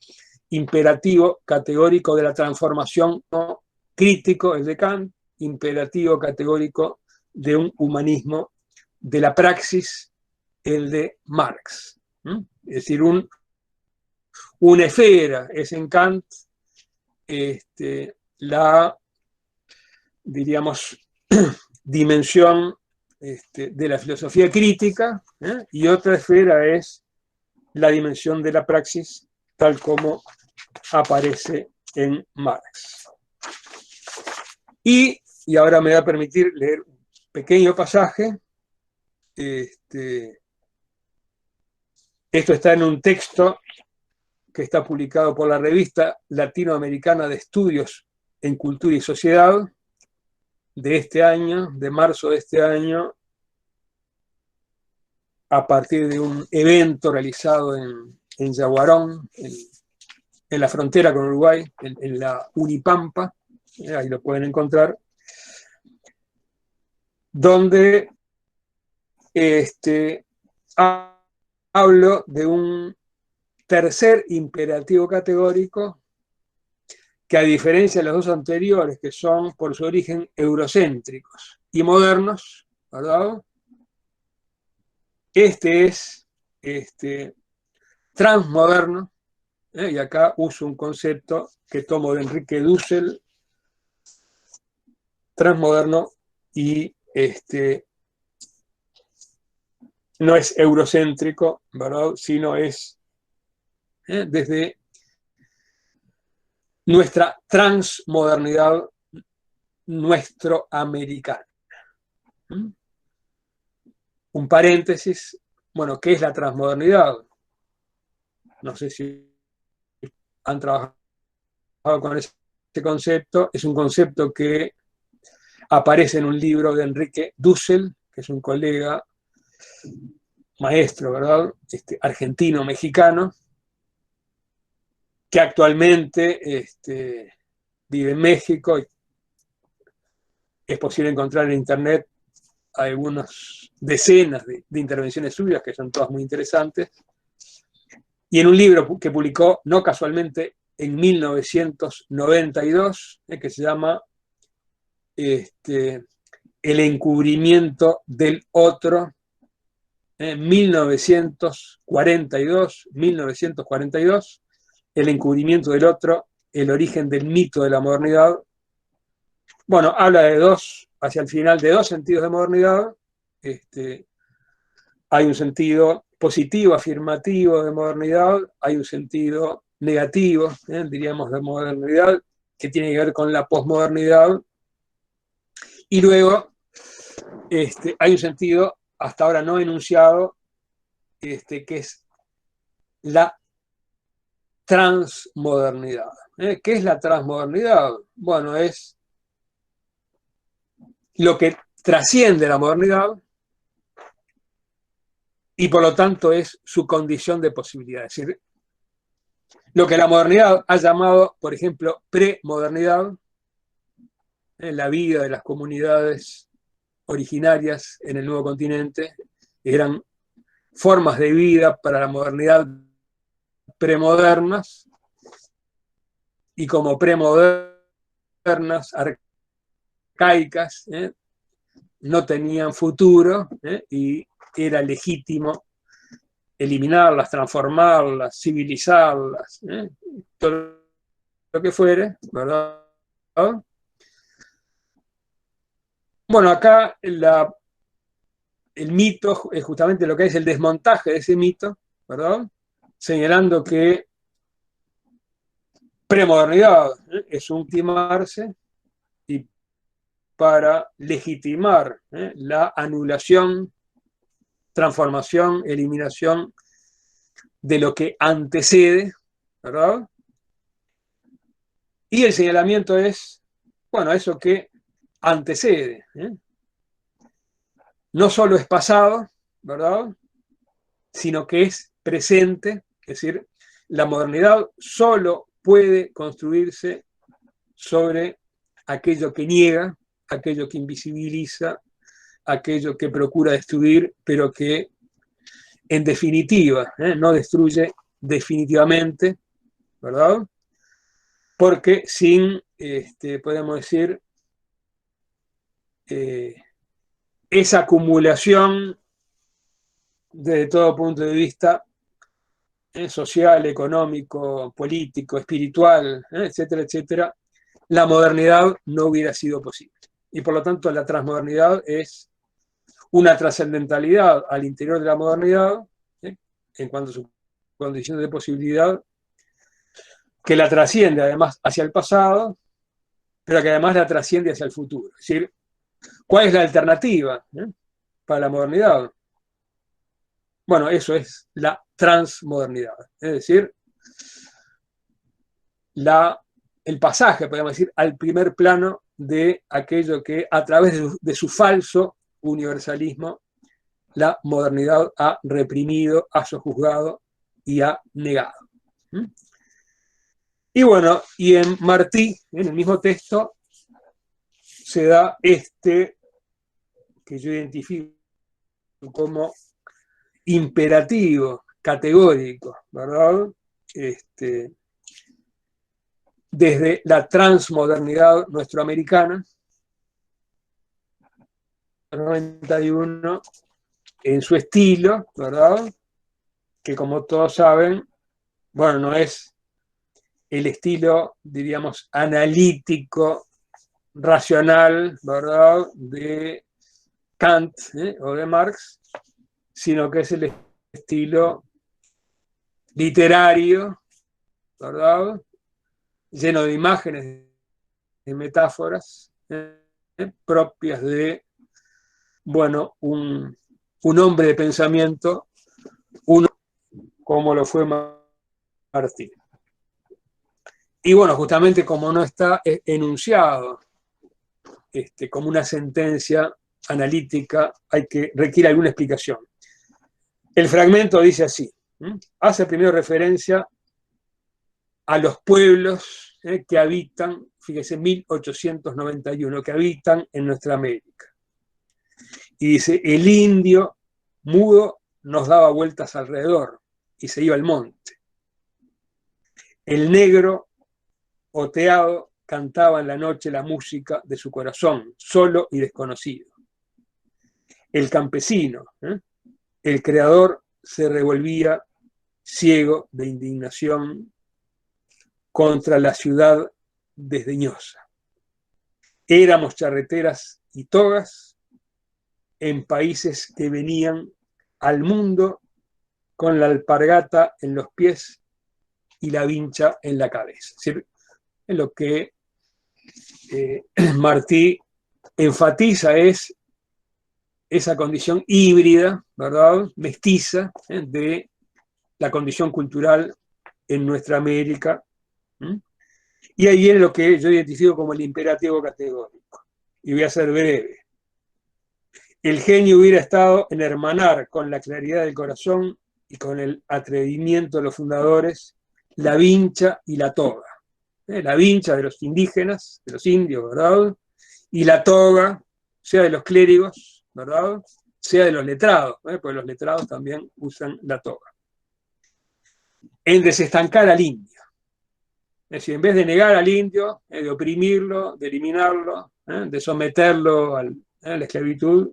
imperativo categórico de la transformación, ¿no? Crítico, el de Kant, imperativo categórico de un humanismo de la praxis, el de Marx. Es decir, una esfera es en Kant la, diríamos, dimensión de la filosofía crítica, y otra esfera es la dimensión de la praxis, tal como aparece en Marx. Y ahora me va a permitir leer un pequeño pasaje. Esto está en un texto que está publicado por la Revista Latinoamericana de Estudios en Cultura y Sociedad de este año, de marzo de este año, a partir de un evento realizado en Yaguarón, en la frontera con Uruguay, en la Unipampa, ahí lo pueden encontrar, donde hablo de un tercer imperativo categórico que, a diferencia de los dos anteriores, que son por su origen eurocéntricos y modernos, ¿verdad? Este es transmoderno, y acá uso un concepto que tomo de Enrique Dussel, transmoderno, y no es eurocéntrico, ¿verdad? Sino es desde nuestra transmodernidad nuestro americana. Un paréntesis, bueno, ¿qué es la transmodernidad? No sé si han trabajado con ese concepto. Es un concepto que aparece en un libro de Enrique Dussel, que es un colega maestro, ¿verdad? Argentino-mexicano, que actualmente vive en México. Es posible encontrar en internet algunas decenas de intervenciones suyas, que son todas muy interesantes. Y en un libro que publicó, no casualmente, en 1992, que se llama El encubrimiento del otro, 1942, El encubrimiento del otro, el origen del mito de la modernidad. Bueno, habla hacia el final, de dos sentidos de modernidad, hay un sentido positivo, afirmativo de modernidad, hay un sentido negativo, diríamos, de modernidad, que tiene que ver con la posmodernidad, y luego hay un sentido hasta ahora no enunciado, que es la transmodernidad. ¿Qué es la transmodernidad? Bueno, es lo que trasciende la modernidad y por lo tanto es su condición de posibilidad. Es decir, lo que la modernidad ha llamado, por ejemplo, premodernidad, en la vida de las comunidades originarias en el nuevo continente, eran formas de vida para la modernidad premodernas, y como premodernas, arcaicas, no tenían futuro, y era legítimo eliminarlas, transformarlas, civilizarlas, todo lo que fuere, ¿verdad? Bueno, acá el mito es justamente lo que es el desmontaje de ese mito, ¿verdad? Señalando que premodernidad es ultimarse, y para legitimar la anulación, transformación, eliminación de lo que antecede, ¿verdad? Y el señalamiento es, bueno, eso que antecede, no solo es pasado, ¿verdad?, sino que es presente, es decir, la modernidad solo puede construirse sobre aquello que niega, aquello que invisibiliza, aquello que procura destruir, pero que en definitiva no destruye definitivamente, ¿verdad? Porque sin, podemos decir, esa acumulación desde todo punto de vista social, económico, político, espiritual, etcétera, etcétera, la modernidad no hubiera sido posible. Y por lo tanto la transmodernidad es una trascendentalidad al interior de la modernidad, en cuanto a su condición de posibilidad, que la trasciende además hacia el pasado, pero que además la trasciende hacia el futuro. Es decir, ¿cuál es la alternativa para la modernidad? Bueno, eso es la transmodernidad, es decir, el pasaje, podríamos decir, al primer plano de aquello que a través de su falso universalismo la modernidad ha reprimido, ha sojuzgado y ha negado. Y bueno, y en Martí, en el mismo texto, se da que yo identifico como imperativo, categórico, ¿verdad? Desde la transmodernidad nuestroamericana, 91, en su estilo, ¿verdad? Que como todos saben, bueno, no es el estilo, diríamos, analítico, racional, ¿verdad?, de Kant o de Marx, sino que es el estilo literario, ¿verdad?, lleno de imágenes, de metáforas, propias de, bueno, un hombre de pensamiento, uno como lo fue Martí. Y bueno, justamente como no está enunciado como una sentencia analítica, requiere alguna explicación. El fragmento dice así, hace primero referencia a los pueblos que habitan, fíjese, 1891, que habitan en nuestra América. Y dice, el indio mudo nos daba vueltas alrededor y se iba al monte. El negro oteado cantaba en la noche la música de su corazón, solo y desconocido. El campesino, el creador, se revolvía ciego de indignación contra la ciudad desdeñosa. Éramos charreteras y togas, en países que venían al mundo con la alpargata en los pies y la vincha en la cabeza. Es decir, en lo que Martí enfatiza es esa condición híbrida, ¿verdad?, mestiza, de la condición cultural en nuestra América. Y ahí viene lo que yo identifico como el imperativo categórico. Y voy a ser breve. El genio hubiera estado en hermanar con la claridad del corazón y con el atrevimiento de los fundadores la vincha y la toga. La vincha de los indígenas, de los indios, ¿verdad?, y la toga, sea de los clérigos, ¿verdad?, sea de los letrados, porque los letrados también usan la toga. En desestancar al indio. Es decir, en vez de negar al indio, de oprimirlo, de eliminarlo, de someterlo a la esclavitud,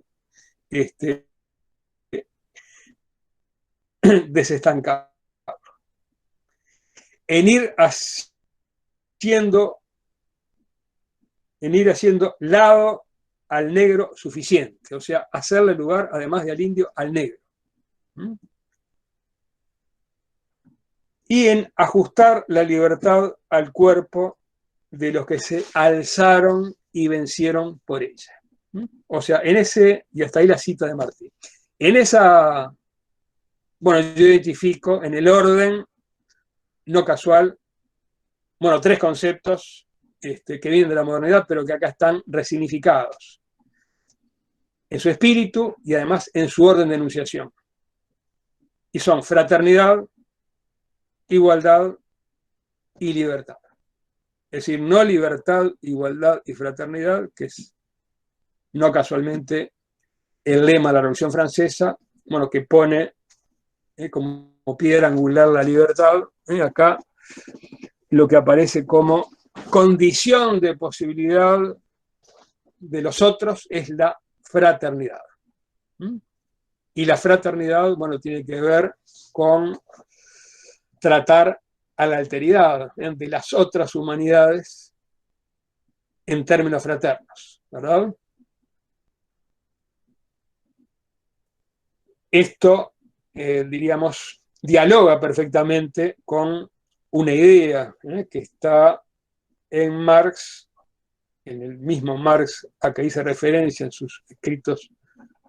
desestancarlo. En ir haciendo lado al negro suficiente, o sea, hacerle lugar, además de al indio, al negro. Y en ajustar la libertad al cuerpo de los que se alzaron y vencieron por ella. O sea, en ese, y hasta ahí la cita de Martí, en esa, bueno, yo identifico en el orden no casual, bueno, tres conceptos que vienen de la modernidad, pero que acá están resignificados en su espíritu y además en su orden de enunciación. Y son fraternidad, igualdad y libertad. Es decir, no libertad, igualdad y fraternidad, que es no casualmente el lema de la Revolución Francesa, bueno, que pone como piedra angular la libertad, acá lo que aparece como condición de posibilidad de los otros es la fraternidad. Y la fraternidad, bueno, tiene que ver con tratar a la alteridad de las otras humanidades en términos fraternos, ¿verdad? Esto, diríamos, dialoga perfectamente con una idea que está en Marx, en el mismo Marx a que hice referencia en sus escritos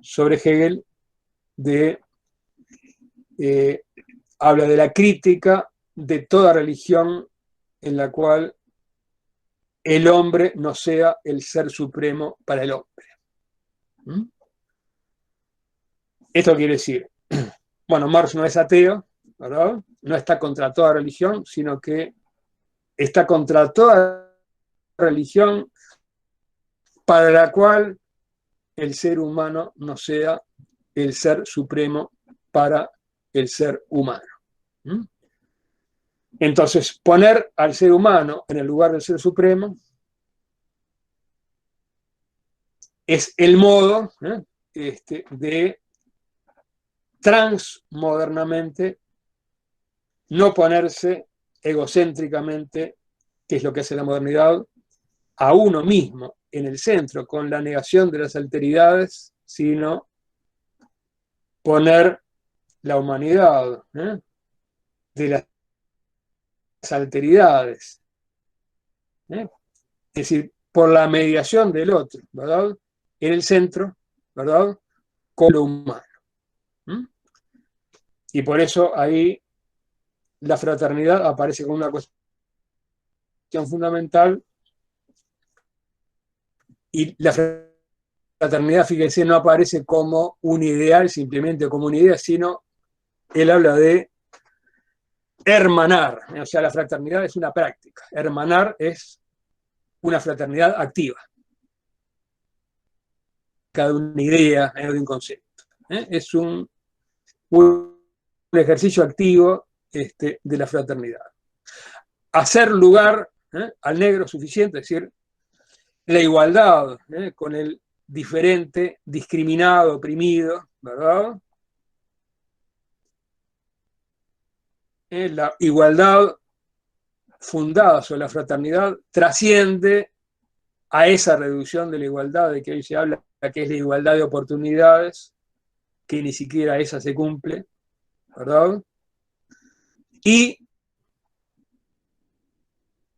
sobre Hegel, habla de la crítica de toda religión en la cual el hombre no sea el ser supremo para el hombre. Esto quiere decir, bueno, Marx no es ateo, ¿verdad? No está contra toda religión, sino que está contra toda religión para la cual el ser humano no sea el ser supremo para el ser humano. Entonces, poner al ser humano en el lugar del ser supremo es el modo de transmodernamente no ponerse egocéntricamente, que es lo que hace la modernidad, a uno mismo en el centro, con la negación de las alteridades, sino poner la humanidad de las alteridades, es decir, por la mediación del otro, ¿verdad?, en el centro, ¿verdad?, con lo humano. Y por eso ahí la fraternidad aparece como una cuestión fundamental, y la fraternidad, fíjense, no aparece como un ideal, simplemente como una idea, sino él habla de hermanar, o sea, la fraternidad es una práctica, hermanar es una fraternidad activa, cada una idea, de un concepto. Es un ejercicio activo de la fraternidad. Hacer lugar al negro suficiente, es decir, la igualdad con el diferente, discriminado, oprimido, ¿verdad? La igualdad fundada sobre la fraternidad trasciende a esa reducción de la igualdad de que hoy se habla, que es la igualdad de oportunidades, que ni siquiera esa se cumple, ¿verdad? Y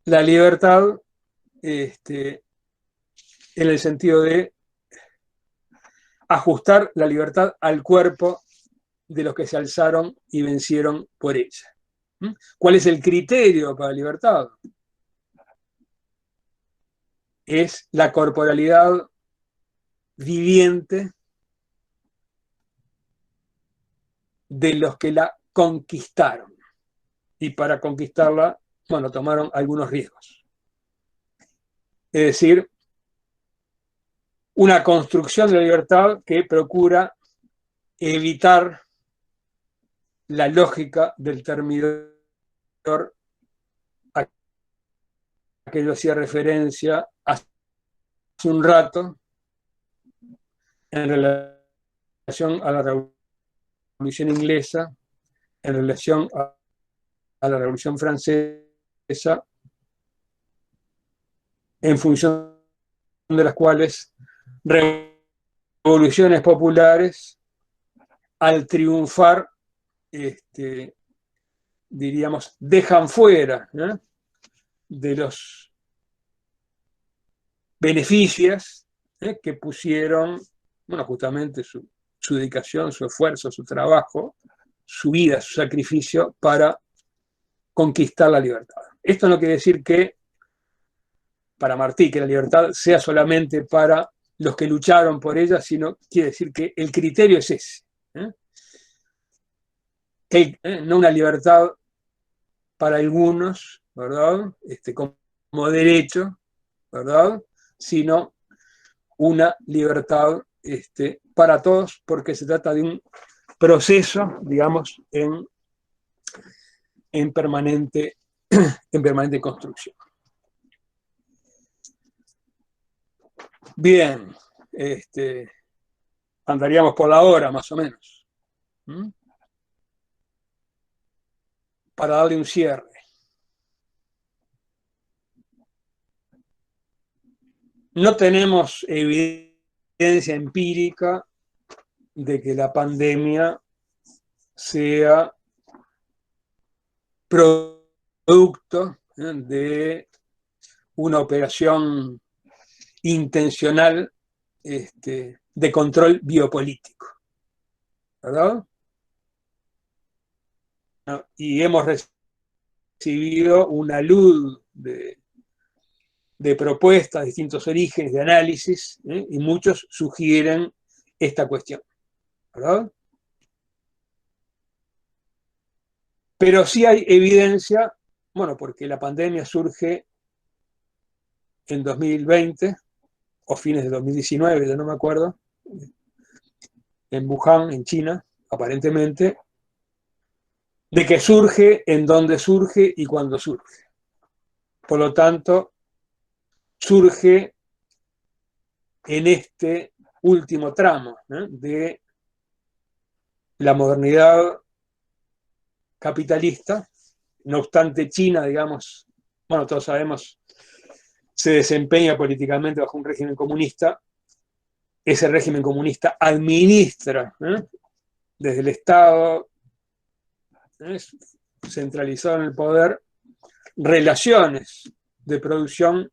la libertad, en el sentido de ajustar la libertad al cuerpo de los que se alzaron y vencieron por ella. ¿Cuál es el criterio para la libertad? Es la corporalidad viviente de los que la conquistaron. Y para conquistarla, bueno, tomaron algunos riesgos. Es decir, una construcción de la libertad que procura evitar la lógica del termidor a que yo hacía referencia hace un rato en relación a la Revolución Inglesa, en relación a la Revolución Francesa, en función de las cuales revoluciones populares, al triunfar, diríamos, dejan fuera, ¿no?, de los beneficios que pusieron, bueno, justamente su dedicación, su esfuerzo, su trabajo, su vida, su sacrificio para conquistar la libertad. Esto no quiere decir que, para Martí, que la libertad sea solamente para los que lucharon por ella, sino quiere decir que el criterio es ese. No una libertad para algunos, ¿verdad? Como derecho, ¿verdad? Sino una libertad para todos, porque se trata de un proceso, digamos, en permanente construcción. Bien, andaríamos por la hora, más o menos. Para darle un cierre. No tenemos evidencia empírica de que la pandemia sea producto de una operación intencional de control biopolítico, ¿verdad? Y hemos recibido una luz de propuestas, de distintos orígenes, de análisis, y muchos sugieren esta cuestión, ¿verdad? Pero sí hay evidencia, bueno, porque la pandemia surge en 2020, o fines de 2019, ya no me acuerdo, en Wuhan, en China, aparentemente, de que surge, en dónde surge y cuándo surge. Por lo tanto, surge en este último tramo, ¿no?, de la modernidad capitalista. No obstante, China, digamos, bueno, todos sabemos, se desempeña políticamente bajo un régimen comunista. Ese régimen comunista administra, desde el Estado, centralizado en el poder, relaciones de producción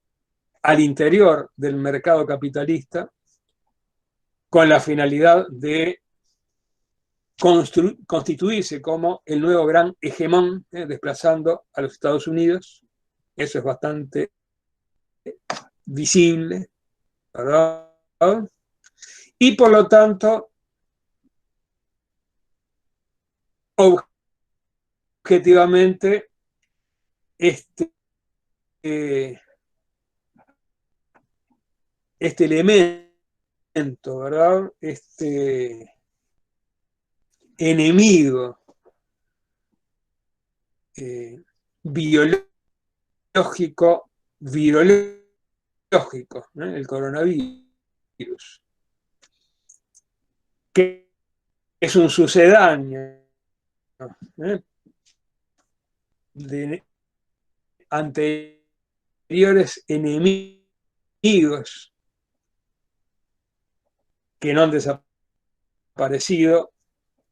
al interior del mercado capitalista con la finalidad de constituirse como el nuevo gran hegemón, desplazando a los Estados Unidos. Eso es bastante visible, ¿verdad? Y por lo tanto, objetivamente, este elemento, ¿verdad?, enemigo biológico, virológico, el coronavirus, que es un sucedáneo de anteriores enemigos que no han desaparecido,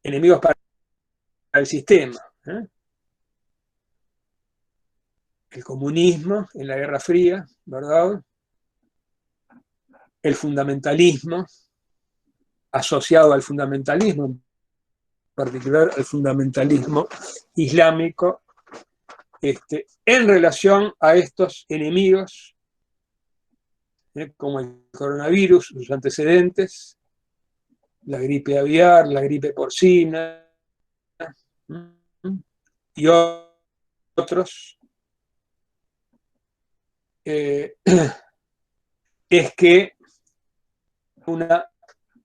enemigos para el sistema. El comunismo en la Guerra Fría, ¿verdad? El fundamentalismo, asociado al fundamentalismo, en particular al fundamentalismo islámico, en relación a estos enemigos, como el coronavirus, sus antecedentes, la gripe aviar, la gripe porcina y otros, es que una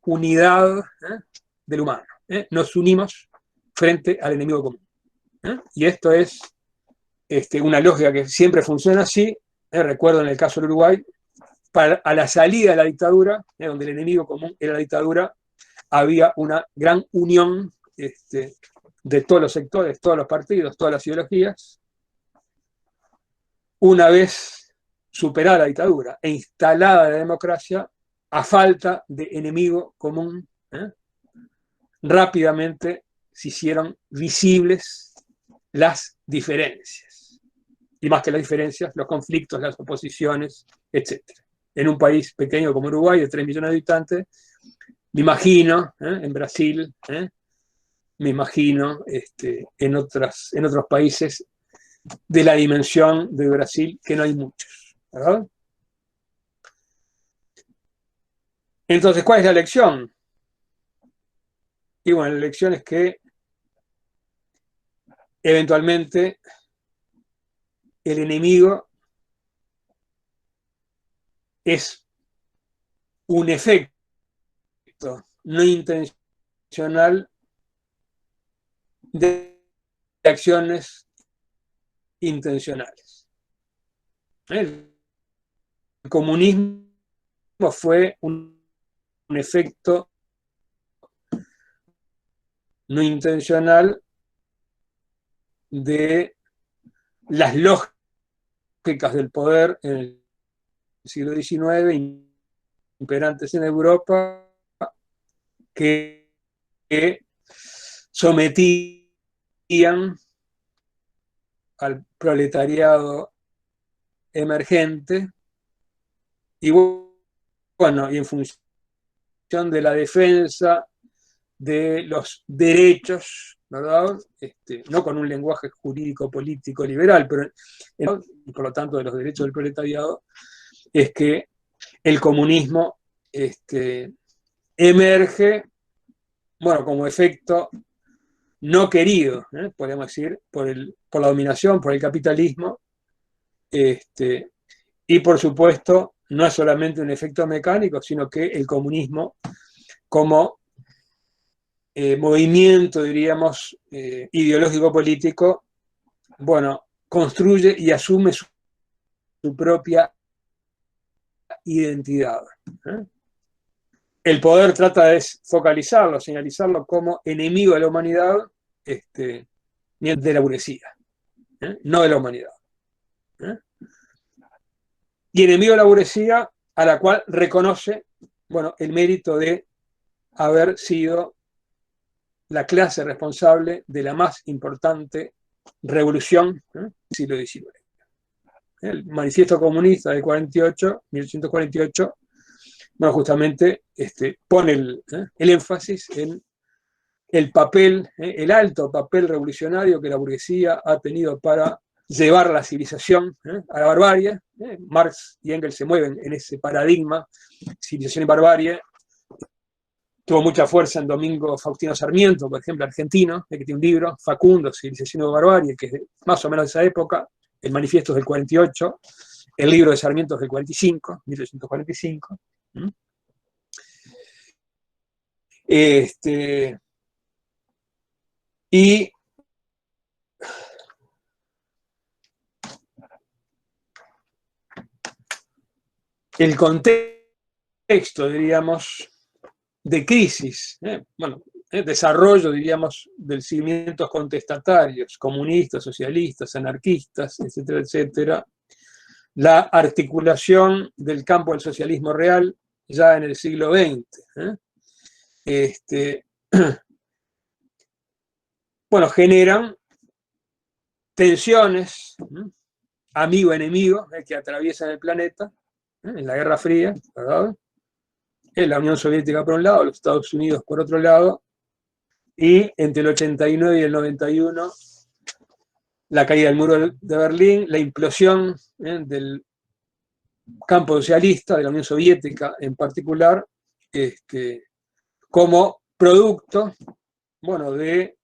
unidad del humano. Nos unimos frente al enemigo común. Y esto es una lógica que siempre funciona así. Recuerdo en el caso del Uruguay, a la salida de la dictadura, donde el enemigo común era la dictadura, había una gran unión de todos los sectores, todos los partidos, todas las ideologías. Una vez superada la dictadura e instalada la democracia, a falta de enemigo común, rápidamente se hicieron visibles las diferencias. Y más que las diferencias, los conflictos, las oposiciones, etc. En un país pequeño como Uruguay, de 3 millones de habitantes, me imagino, en Brasil, me imagino en otros países de la dimensión de Brasil, que no hay muchos, ¿verdad? Entonces, ¿cuál es la lección? Y bueno, la lección es que eventualmente el enemigo es un efecto no intencional de acciones intencionales. El comunismo fue un efecto no intencional de las lógicas del poder en el siglo XIX, imperantes en Europa, que sometían al proletariado emergente y bueno, y en función de la defensa de los derechos, ¿verdad? No con un lenguaje jurídico político liberal, pero y por lo tanto de los derechos del proletariado, es que el comunismo emerge, bueno, como efecto no querido, podríamos decir, por la dominación, por el capitalismo, y por supuesto no es solamente un efecto mecánico, sino que el comunismo como movimiento, diríamos, ideológico-político, bueno, construye y asume su propia identidad. El poder trata de focalizarlo, señalizarlo como enemigo de la humanidad, de la burguesía, no de la humanidad. Y enemigo de la burguesía a la cual reconoce, bueno, el mérito de haber sido la clase responsable de la más importante revolución del siglo XIX. El manifiesto comunista del 1848, bueno, justamente pone el énfasis en el papel, el alto papel revolucionario que la burguesía ha tenido para llevar la civilización a la barbarie. Marx y Engels se mueven en ese paradigma, civilización y barbarie. Tuvo mucha fuerza en Domingo Faustino Sarmiento, por ejemplo, argentino, que tiene un libro, Facundo, Civilización y Barbarie, que es más o menos de esa época. El manifiesto es del 48, el libro de Sarmiento es del 45, 1845. Y el contexto, diríamos, de crisis, bueno, desarrollo, diríamos, del cimientos contestatarios, comunistas, socialistas, anarquistas, etcétera, etcétera, la articulación del campo del socialismo real ya en el siglo XX, bueno, generan tensiones, amigo-enemigo, que atraviesan el planeta, en la Guerra Fría, ¿verdad? En la Unión Soviética por un lado, los Estados Unidos por otro lado, y entre el 89 y el 91, la caída del muro de Berlín, la implosión del campo socialista, de la Unión Soviética en particular, como producto, bueno, de,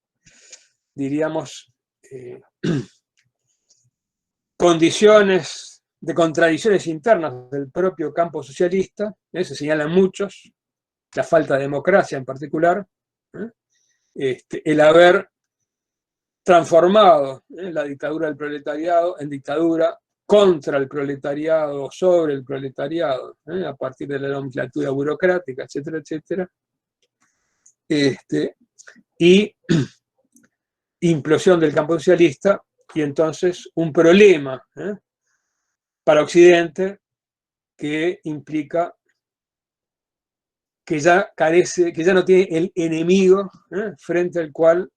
diríamos, condiciones de contradicciones internas del propio campo socialista, se señalan muchos, la falta de democracia en particular, el haber transformado la dictadura del proletariado en dictadura contra el proletariado, sobre el proletariado, a partir de la nomenclatura burocrática, etcétera, etcétera, y implosión del campo socialista, y entonces un problema para Occidente que implica que ya carece, que ya no tiene el enemigo frente al cual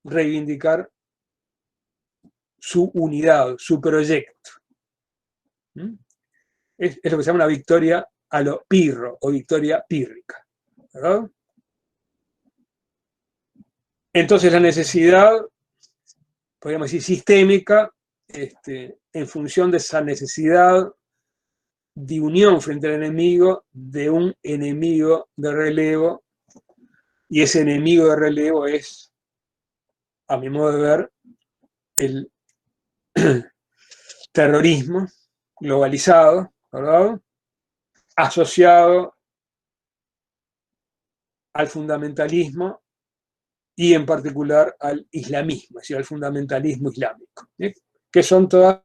reivindicar su unidad, su proyecto. Es lo que se llama una victoria a lo pirro o victoria pírrica, ¿verdad? Entonces la necesidad, podríamos decir, sistémica, en función de esa necesidad de unión frente al enemigo, de un enemigo de relevo, y ese enemigo de relevo es, a mi modo de ver, el terrorismo globalizado, ¿verdad? Asociado al fundamentalismo y en particular al islamismo, es decir, al fundamentalismo islámico, que son todas,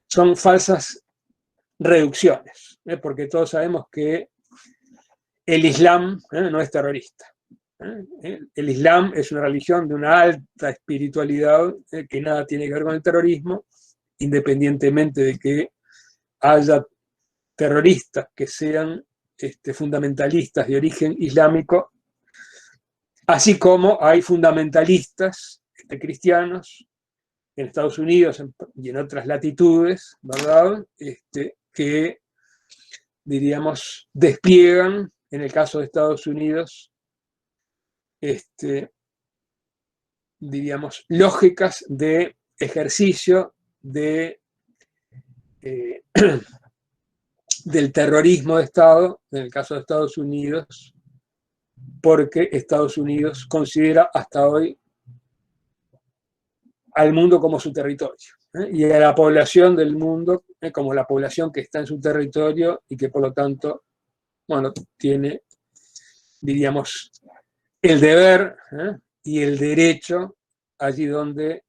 son falsas reducciones, porque todos sabemos que el Islam no es terrorista. El Islam es una religión de una alta espiritualidad que nada tiene que ver con el terrorismo, independientemente de que haya terroristas que sean fundamentalistas de origen islámico, así como hay fundamentalistas cristianos en Estados Unidos y en otras latitudes, ¿verdad? Que, diríamos, despliegan, en el caso de Estados Unidos, diríamos, lógicas de ejercicio de, del terrorismo de Estado, en el caso de Estados Unidos, porque Estados Unidos considera hasta hoy al mundo como su territorio, y a la población del mundo como la población que está en su territorio y que por lo tanto, bueno, tiene, diríamos, el deber y el derecho allí donde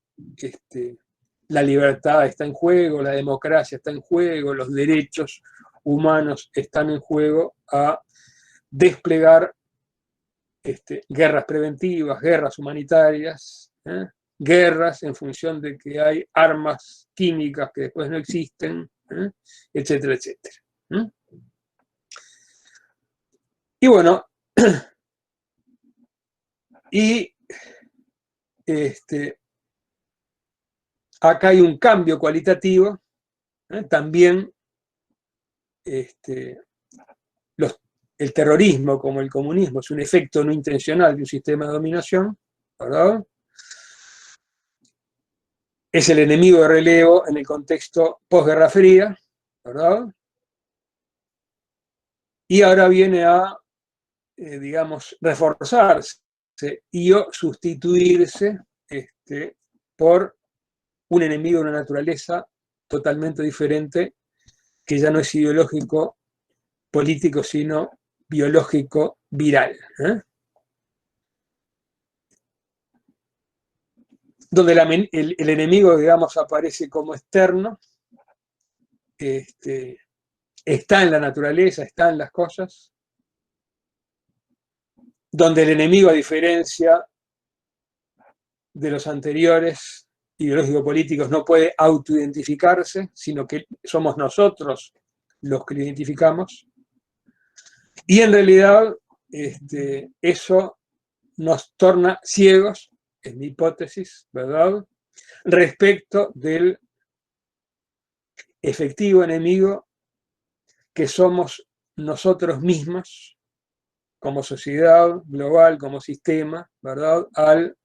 la libertad está en juego, la democracia está en juego, los derechos humanos están en juego, a desplegar guerras preventivas, guerras humanitarias, guerras en función de que hay armas químicas que después no existen, etcétera, etcétera. Y bueno, y acá hay un cambio cualitativo, también el terrorismo como el comunismo es un efecto no intencional de un sistema de dominación, ¿verdad? Es el enemigo de relevo en el contexto posguerra fría, ¿verdad? Y ahora viene a, digamos, reforzarse y o sustituirse por un enemigo de una naturaleza totalmente diferente, que ya no es ideológico, político, sino biológico, viral. Donde el enemigo, digamos, aparece como externo, está en la naturaleza, está en las cosas, donde el enemigo, a diferencia de los anteriores ideológico-políticos, no puede autoidentificarse, sino que somos nosotros los que lo identificamos. Y en realidad eso nos torna ciegos, es mi hipótesis, ¿verdad?, respecto del efectivo enemigo que somos nosotros mismos, como sociedad global, como sistema, ¿verdad?, al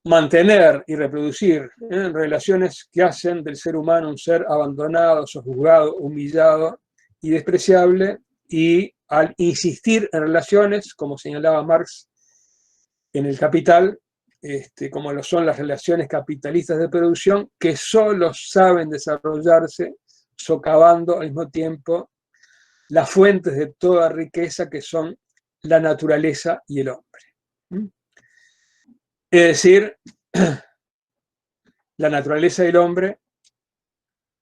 mantener y reproducir relaciones que hacen del ser humano un ser abandonado, sojuzgado, humillado y despreciable, y al insistir en relaciones, como señalaba Marx en El Capital, como lo son las relaciones capitalistas de producción, que solo saben desarrollarse socavando al mismo tiempo las fuentes de toda riqueza, que son la naturaleza y el hombre. Es decir, la naturaleza del hombre,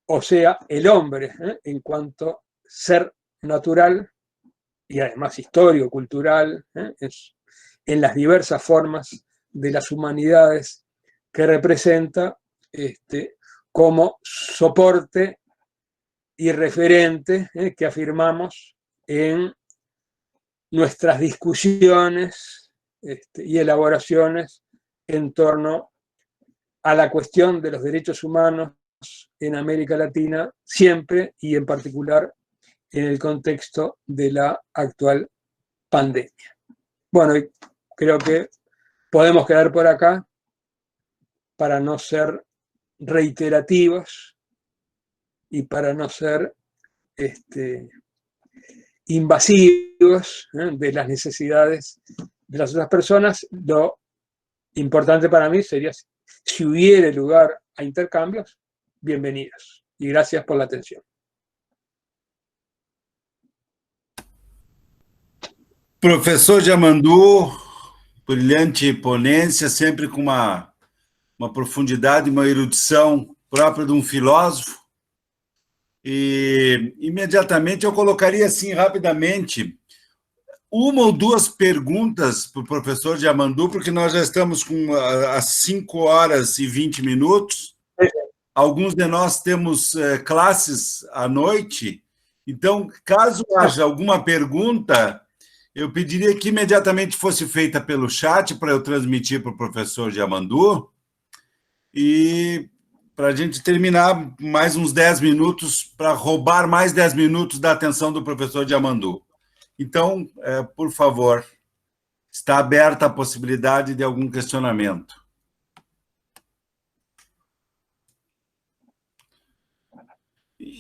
o sea, el hombre, en cuanto ser natural y además histórico, cultural, en las diversas formas de las humanidades que representa, como soporte y referente que afirmamos en nuestras discusiones y elaboraciones en torno a la cuestión de los derechos humanos en América Latina, siempre y en particular en el contexto de la actual pandemia. Bueno, creo que podemos quedar por acá para no ser reiterativos y para no ser invasivos de las necesidades de las otras personas. Lo importante para mí sería, si hubiera lugar a intercambios, bienvenidos. Y gracias por la atención. Professor Yamandu, brilhante ponência, sempre com uma profundidade, uma erudição própria de um filósofo. E imediatamente eu colocaria assim, rapidamente, uma ou duas perguntas para o professor Yamandu, porque nós já estamos com as 5 horas e 20 minutos. Alguns de nós temos classes à noite, então, caso haja alguma pergunta, eu pediria que imediatamente fosse feita pelo chat para eu transmitir para o professor Yamandu, e para a gente terminar mais uns 10 minutos, para roubar mais 10 minutos da atenção do professor Yamandu. Então, por favor, está aberta a possibilidade de algum questionamento.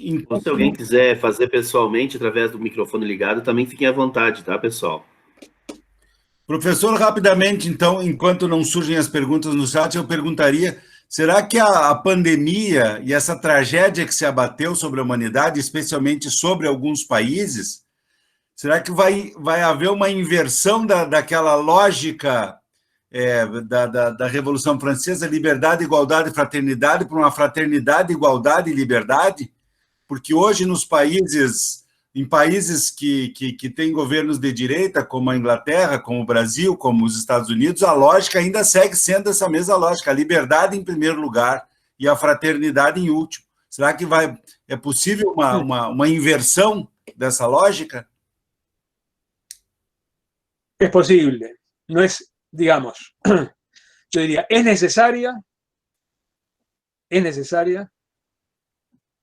Então, se alguém quiser fazer pessoalmente, através do microfone ligado, também fiquem à vontade, tá, pessoal? Professor, rapidamente, então, enquanto não surgem as perguntas no chat, eu perguntaria, será que a pandemia e essa tragédia que se abateu sobre a humanidade, especialmente sobre alguns países, será que vai haver uma inversão daquela lógica da Revolução Francesa, liberdade, igualdade e fraternidade, para uma fraternidade, igualdade e liberdade? Porque hoje, em países que têm governos de direita, como a Inglaterra, como o Brasil, como os Estados Unidos, a lógica ainda segue sendo essa mesma lógica, a liberdade em primeiro lugar e a fraternidade em último. Será que é possível uma inversão dessa lógica? Es posible, no es, digamos, yo diría, es necesaria,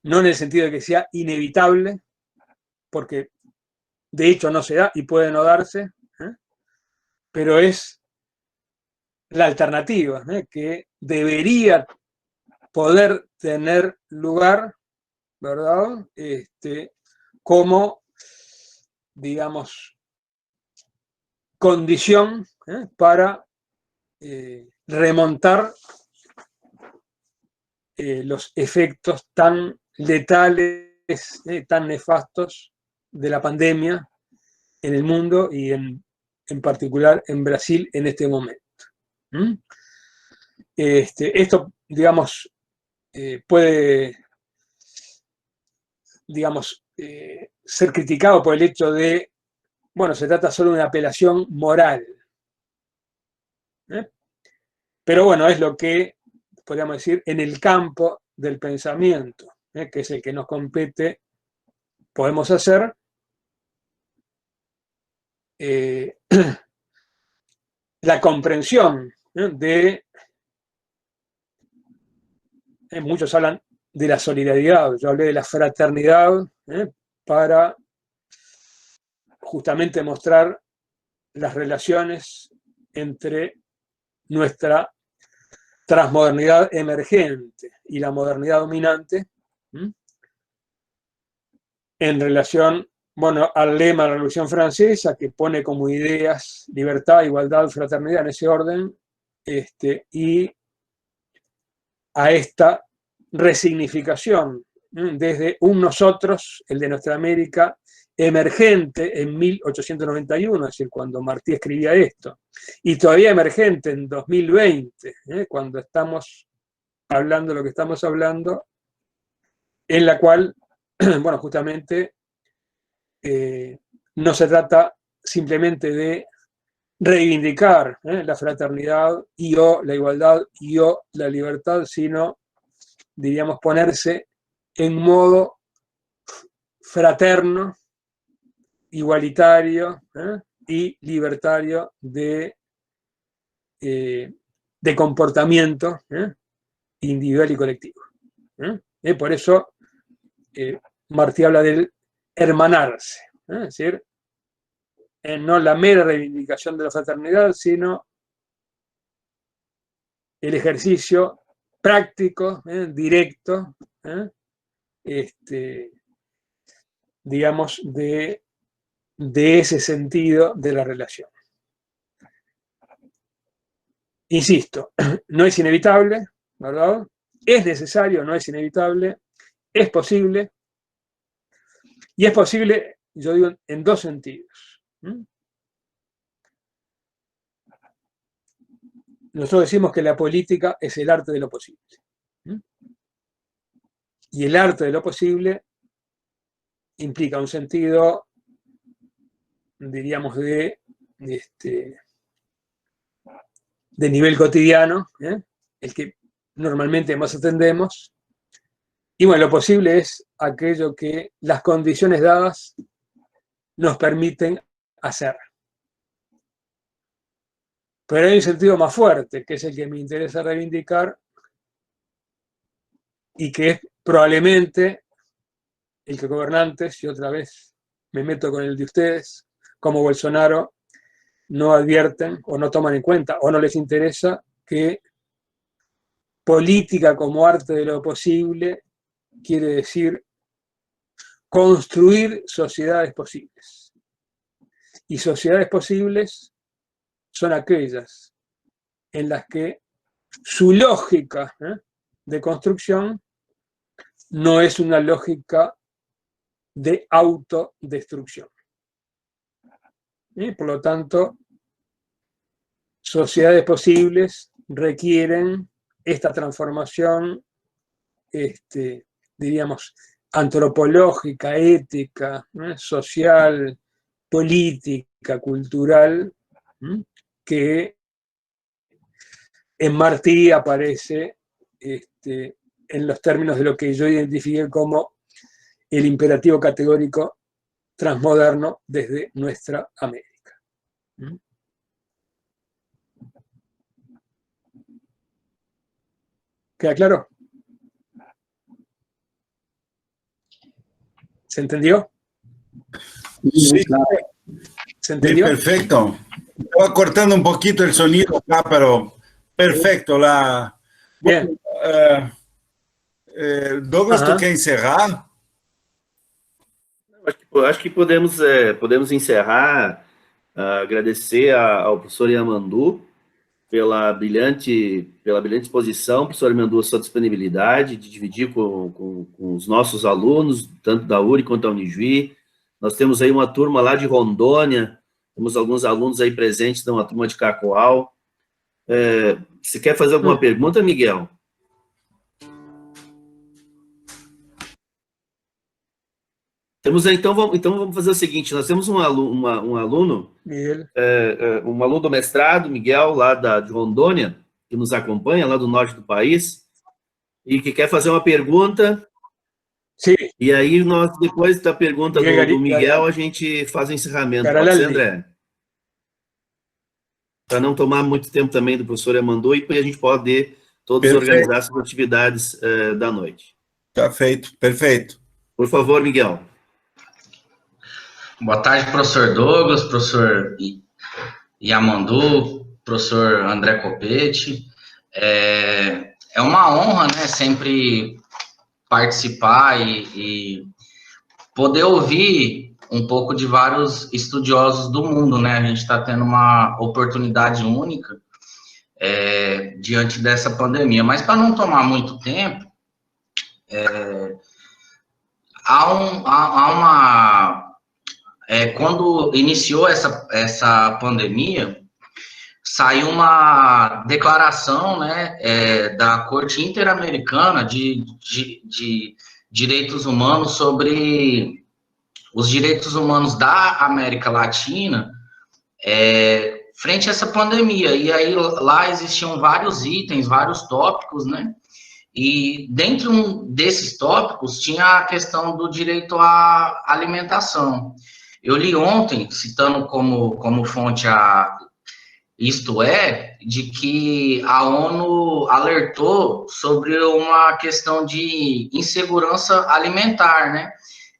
no en el sentido de que sea inevitable, porque de hecho no se da y puede no darse, pero es la alternativa que debería poder tener lugar, ¿verdad? Como, digamos, condición para remontar los efectos tan letales, tan nefastos de la pandemia en el mundo y en particular en Brasil en este momento. Esto, digamos, puede, digamos, ser criticado por el hecho de, bueno, se trata solo de una apelación moral. Pero bueno, es lo que, podríamos decir, en el campo del pensamiento, que es el que nos compete, podemos hacer, la comprensión de, muchos hablan de la solidaridad, yo hablé de la fraternidad, para justamente mostrar las relaciones entre nuestra transmodernidad emergente y la modernidad dominante, en relación, bueno, al lema de la Revolución Francesa, que pone como ideas libertad, igualdad, fraternidad en ese orden, y a esta resignificación desde un nosotros, el de nuestra América, emergente en 1891, es decir, cuando Martí escribía esto, y todavía emergente en 2020, cuando estamos hablando lo que estamos hablando, en la cual, bueno, justamente no se trata simplemente de reivindicar la fraternidad y o la igualdad y o la libertad, sino, diríamos, ponerse en modo fraterno, igualitario y libertario de comportamiento individual y colectivo. Por eso Martí habla del hermanarse, es decir, no la mera reivindicación de la fraternidad, sino el ejercicio práctico, directo, digamos, de ese sentido de la relación. Insisto, no es inevitable, ¿verdad? Es necesario, no es inevitable, es posible, y es posible, yo digo, en dos sentidos. Nosotros decimos que la política es el arte de lo posible. Y el arte de lo posible implica un sentido, diríamos, de nivel cotidiano, el que normalmente más atendemos. Y bueno, lo posible es aquello que las condiciones dadas nos permiten hacer. Pero hay un sentido más fuerte, que es el que me interesa reivindicar, y que es probablemente el que gobernantes, y otra vez me meto con el de ustedes, como Bolsonaro, no advierten o no toman en cuenta o no les interesa que política como arte de lo posible quiere decir construir sociedades posibles. Y sociedades posibles son aquellas en las que su lógica de construcción no es una lógica de autodestrucción. Por lo tanto, sociedades posibles requieren esta transformación, diríamos, antropológica, ética, social, política, cultural, que en Martí aparece en los términos de lo que yo identifiqué como el imperativo categórico transmoderno desde nuestra América. ¿Queda claro? ¿Se entendió? Sí, ¿Se entendió? Sí, perfecto. Estaba cortando un poquito el sonido acá, pero perfecto. Bien. Douglas, tu quer encerrar? Acho que podemos encerrar, agradecer ao professor Yamandu pela brilhante exposição, professor Yamandu, a sua disponibilidade de dividir com os nossos alunos, tanto da URI quanto da Unijuí. Nós temos aí uma turma lá de Rondônia, temos alguns alunos aí presentes, uma turma de Cacoal. Você quer fazer alguma pergunta, Miguel? Então vamos fazer o seguinte, nós temos um aluno do mestrado, Miguel, lá de Rondônia, que nos acompanha, lá do norte do país, e que quer fazer uma pergunta. Sim. E aí, nós, depois da pergunta do Miguel, a gente faz o encerramento. Pode ser, André? para não tomar muito tempo também do professor Yamandu, e a gente poder todos Perfeito. organizar essas atividades da noite. Tá feito, perfeito. Por favor, Miguel. Boa tarde, professor Douglas, professor Yamandu, professor André Copete. É uma honra, né, sempre participar e poder ouvir um pouco de vários estudiosos do mundo, né? A gente está tendo uma oportunidade única diante dessa pandemia. Mas para não tomar muito tempo, quando iniciou essa pandemia, saiu uma declaração, né, da Corte Interamericana de Direitos Humanos sobre os direitos humanos da América Latina frente a essa pandemia. E aí lá existiam vários itens, vários tópicos, né? E dentro desses tópicos tinha a questão do direito à alimentação. Eu li ontem, citando como fonte Isto É, de que a ONU alertou sobre uma questão de insegurança alimentar, né?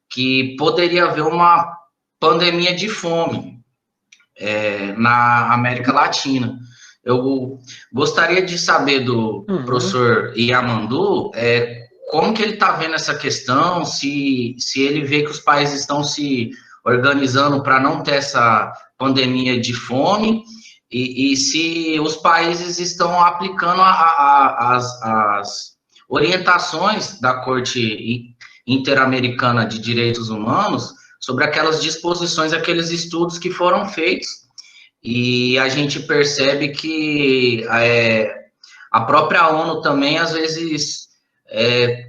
Que poderia haver uma pandemia de fome na América Latina. Eu gostaria de saber do professor Yamandu como que ele está vendo essa questão, se ele vê que os países estão se organizando para não ter essa pandemia de fome, e se os países estão aplicando as orientações da Corte Interamericana de Direitos Humanos sobre aquelas disposições, aqueles estudos que foram feitos. E a gente percebe que a própria ONU também, às vezes,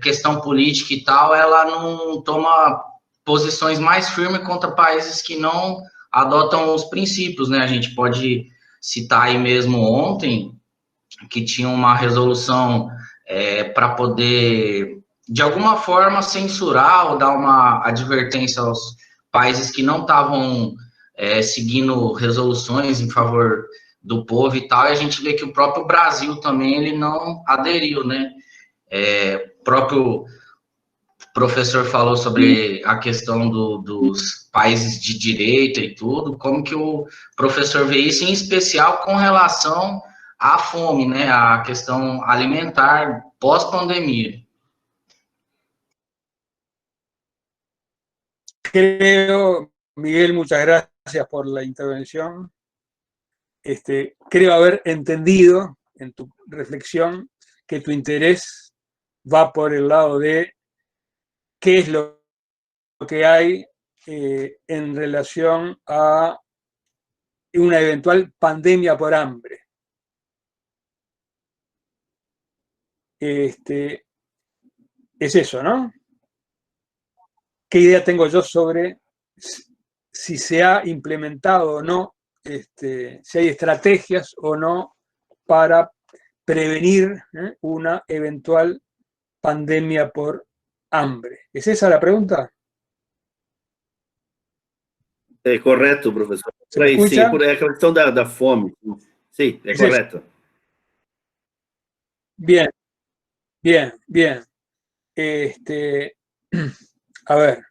questão política e tal, ela não toma posições mais firmes contra países que não adotam os princípios, né? A gente pode citar aí mesmo ontem, que tinha uma resolução para poder, de alguma forma, censurar ou dar uma advertência aos países que não estavam seguindo resoluções em favor do povo e tal, e a gente vê que o próprio Brasil também, ele não aderiu, né? O próprio professor falou sobre a questão dos países de direita e tudo, como que o professor vê isso, em especial com relação à fome, né, a questão alimentar pós-pandemia. Creo, Miguel, muchas gracias por la intervención. Creo haber entendido en tu reflexión que tu interés va por el lado de qué es lo que hay en relación a una eventual pandemia por hambre. Es eso, ¿no? ¿Qué idea tengo yo sobre si se ha implementado o no, si hay estrategias o no para prevenir una eventual pandemia por hambre? ¿Es esa la pregunta? Correto, professor. Você me escucha? Sim, por a questão da fome. Sim, correto. Bien, bien, bien. A ver,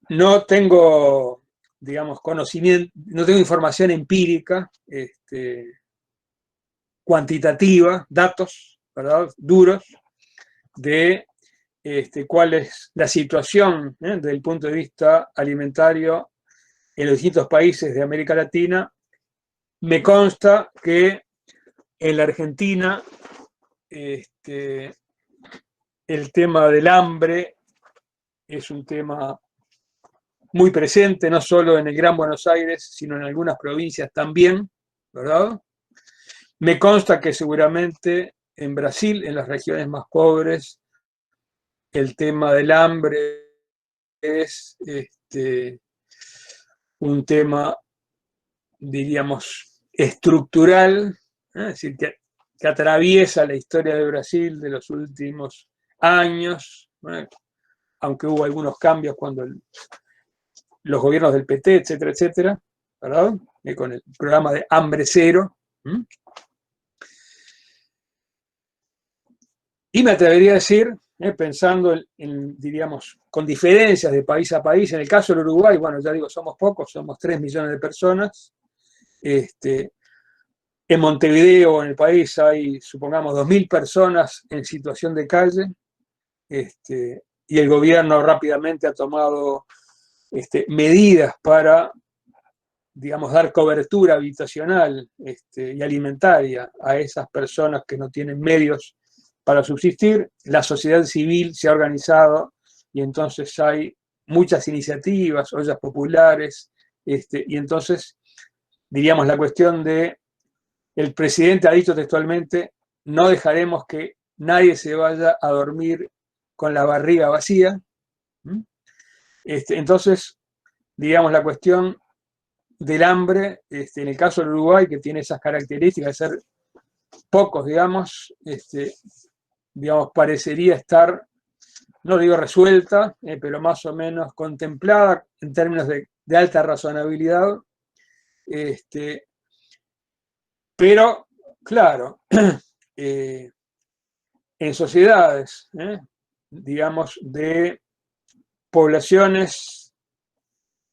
no tengo, digamos, conocimiento, no tengo información empírica, cuantitativa, datos, ¿verdad?, duros, de cuál es la situación desde el punto de vista alimentario en los distintos países de América Latina. Me consta que en la Argentina el tema del hambre es un tema muy presente, no solo en el Gran Buenos Aires, sino en algunas provincias también, ¿verdad? Me consta que seguramente en Brasil, en las regiones más pobres, el tema del hambre es un tema, diríamos, estructural, es decir, que atraviesa la historia de Brasil de los últimos años, aunque hubo algunos cambios cuando los gobiernos del PT, etcétera, etcétera, ¿verdad? Con el programa de Hambre Cero. Y me atrevería a decir, pensando diríamos, con diferencias de país a país, en el caso del Uruguay, bueno, ya digo, somos pocos, somos 3 millones de personas. En Montevideo, en el país, hay, supongamos, 2.000 personas en situación de calle, y el gobierno rápidamente ha tomado medidas para, digamos, dar cobertura habitacional y alimentaria a esas personas que no tienen medios para subsistir. La sociedad civil se ha organizado y entonces hay muchas iniciativas, ollas populares, y entonces, diríamos, la cuestión de, el presidente ha dicho textualmente, no dejaremos que nadie se vaya a dormir con la barriga vacía. Entonces, digamos, la cuestión del hambre, en el caso del Uruguay, que tiene esas características de ser pocos, digamos, parecería estar, no digo resuelta, pero más o menos contemplada en términos de alta razonabilidad. Pero, claro, en sociedades, digamos, de poblaciones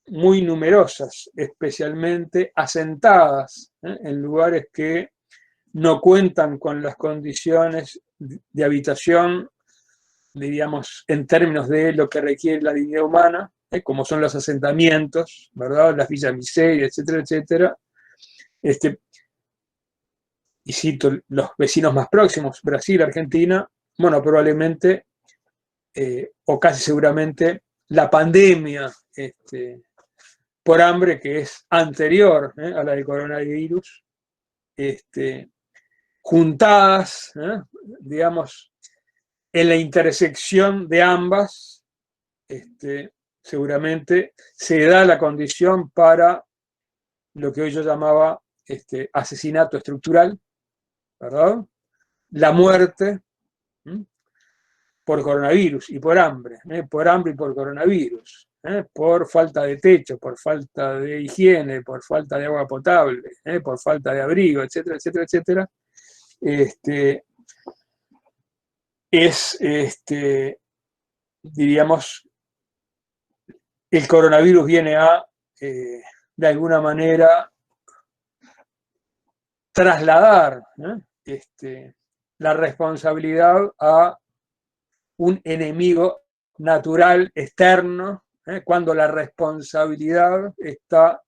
muy numerosas, especialmente asentadas, en lugares que no cuentan con las condiciones de habitación, diríamos, en términos de lo que requiere la dignidad humana, como son los asentamientos, ¿verdad? Las villas miseria, etcétera, etcétera. Y cito los vecinos más próximos, Brasil, Argentina, bueno, probablemente, o casi seguramente, la pandemia por hambre, que es anterior a la del coronavirus, juntadas, digamos, en la intersección de ambas, seguramente se da la condición para lo que hoy yo llamaba asesinato estructural, ¿verdad? La muerte por coronavirus y por hambre y por coronavirus, por falta de techo, por falta de higiene, por falta de agua potable, por falta de abrigo, etcétera, etcétera, etcétera. Diríamos, el coronavirus viene a, de alguna manera, trasladar la responsabilidad a un enemigo natural externo, cuando la responsabilidad está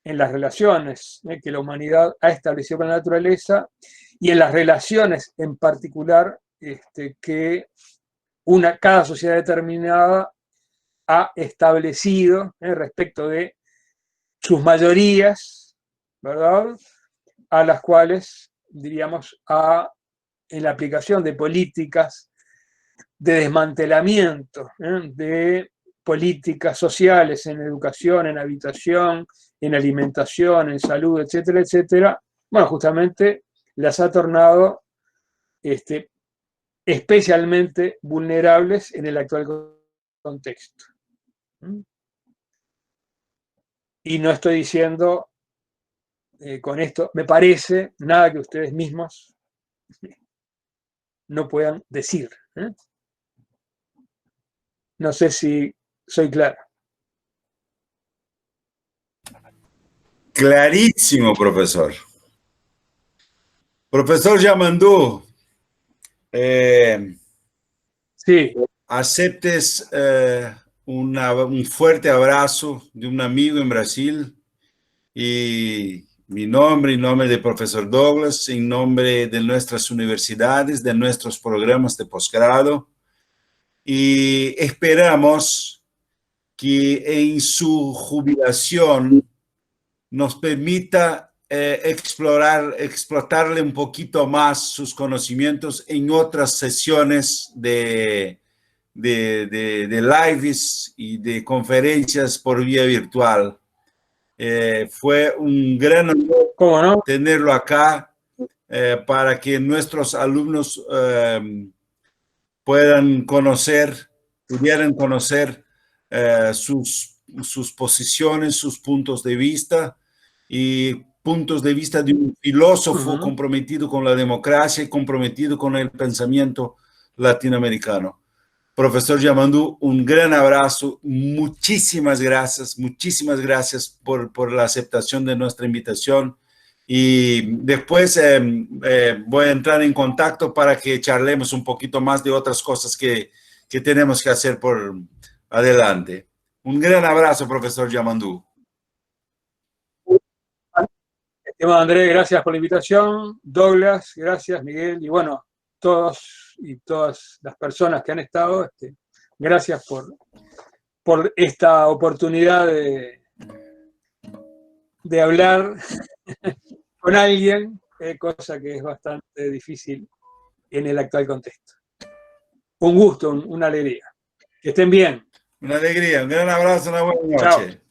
en las relaciones que la humanidad ha establecido con la naturaleza y en las relaciones en particular que cada sociedad determinada ha establecido respecto de sus mayorías, ¿verdad? A las cuales, diríamos, en la aplicación de políticas de desmantelamiento, de políticas sociales en educación, en habitación, en alimentación, en salud, etcétera, etcétera, bueno, justamente las ha tornado especialmente vulnerables en el actual contexto. Y no estoy diciendo con esto, me parece, nada que ustedes mismos no puedan decir. No sé si soy claro. Clarísimo, profesor. Profesor Yamandú, sí. Aceptes un fuerte abrazo de un amigo en Brasil y mi nombre, en nombre del profesor Douglas, en nombre de nuestras universidades, de nuestros programas de posgrado, y esperamos que en su jubilación nos permita explotarle un poquito más sus conocimientos en otras sesiones de lives y de conferencias por vía virtual. Fue un gran honor ¿Cómo no? tenerlo acá para que nuestros alumnos pudieran conocer sus sus posiciones, sus puntos de vista y puntos de vista de un filósofo comprometido con la democracia y comprometido con el pensamiento latinoamericano. Profesor Yamandú, un gran abrazo, muchísimas gracias por la aceptación de nuestra invitación y después voy a entrar en contacto para que charlemos un poquito más de otras cosas que tenemos que hacer por adelante. Un gran abrazo, profesor Yamandú. Estimado Andrés, gracias por la invitación. Douglas, gracias, Miguel. Y bueno, todos y todas las personas que han estado, gracias por esta oportunidad de hablar con alguien, cosa que es bastante difícil en el actual contexto. Un gusto, una alegría. Que estén bien. Una alegría, un gran abrazo, una buena noche. Chao.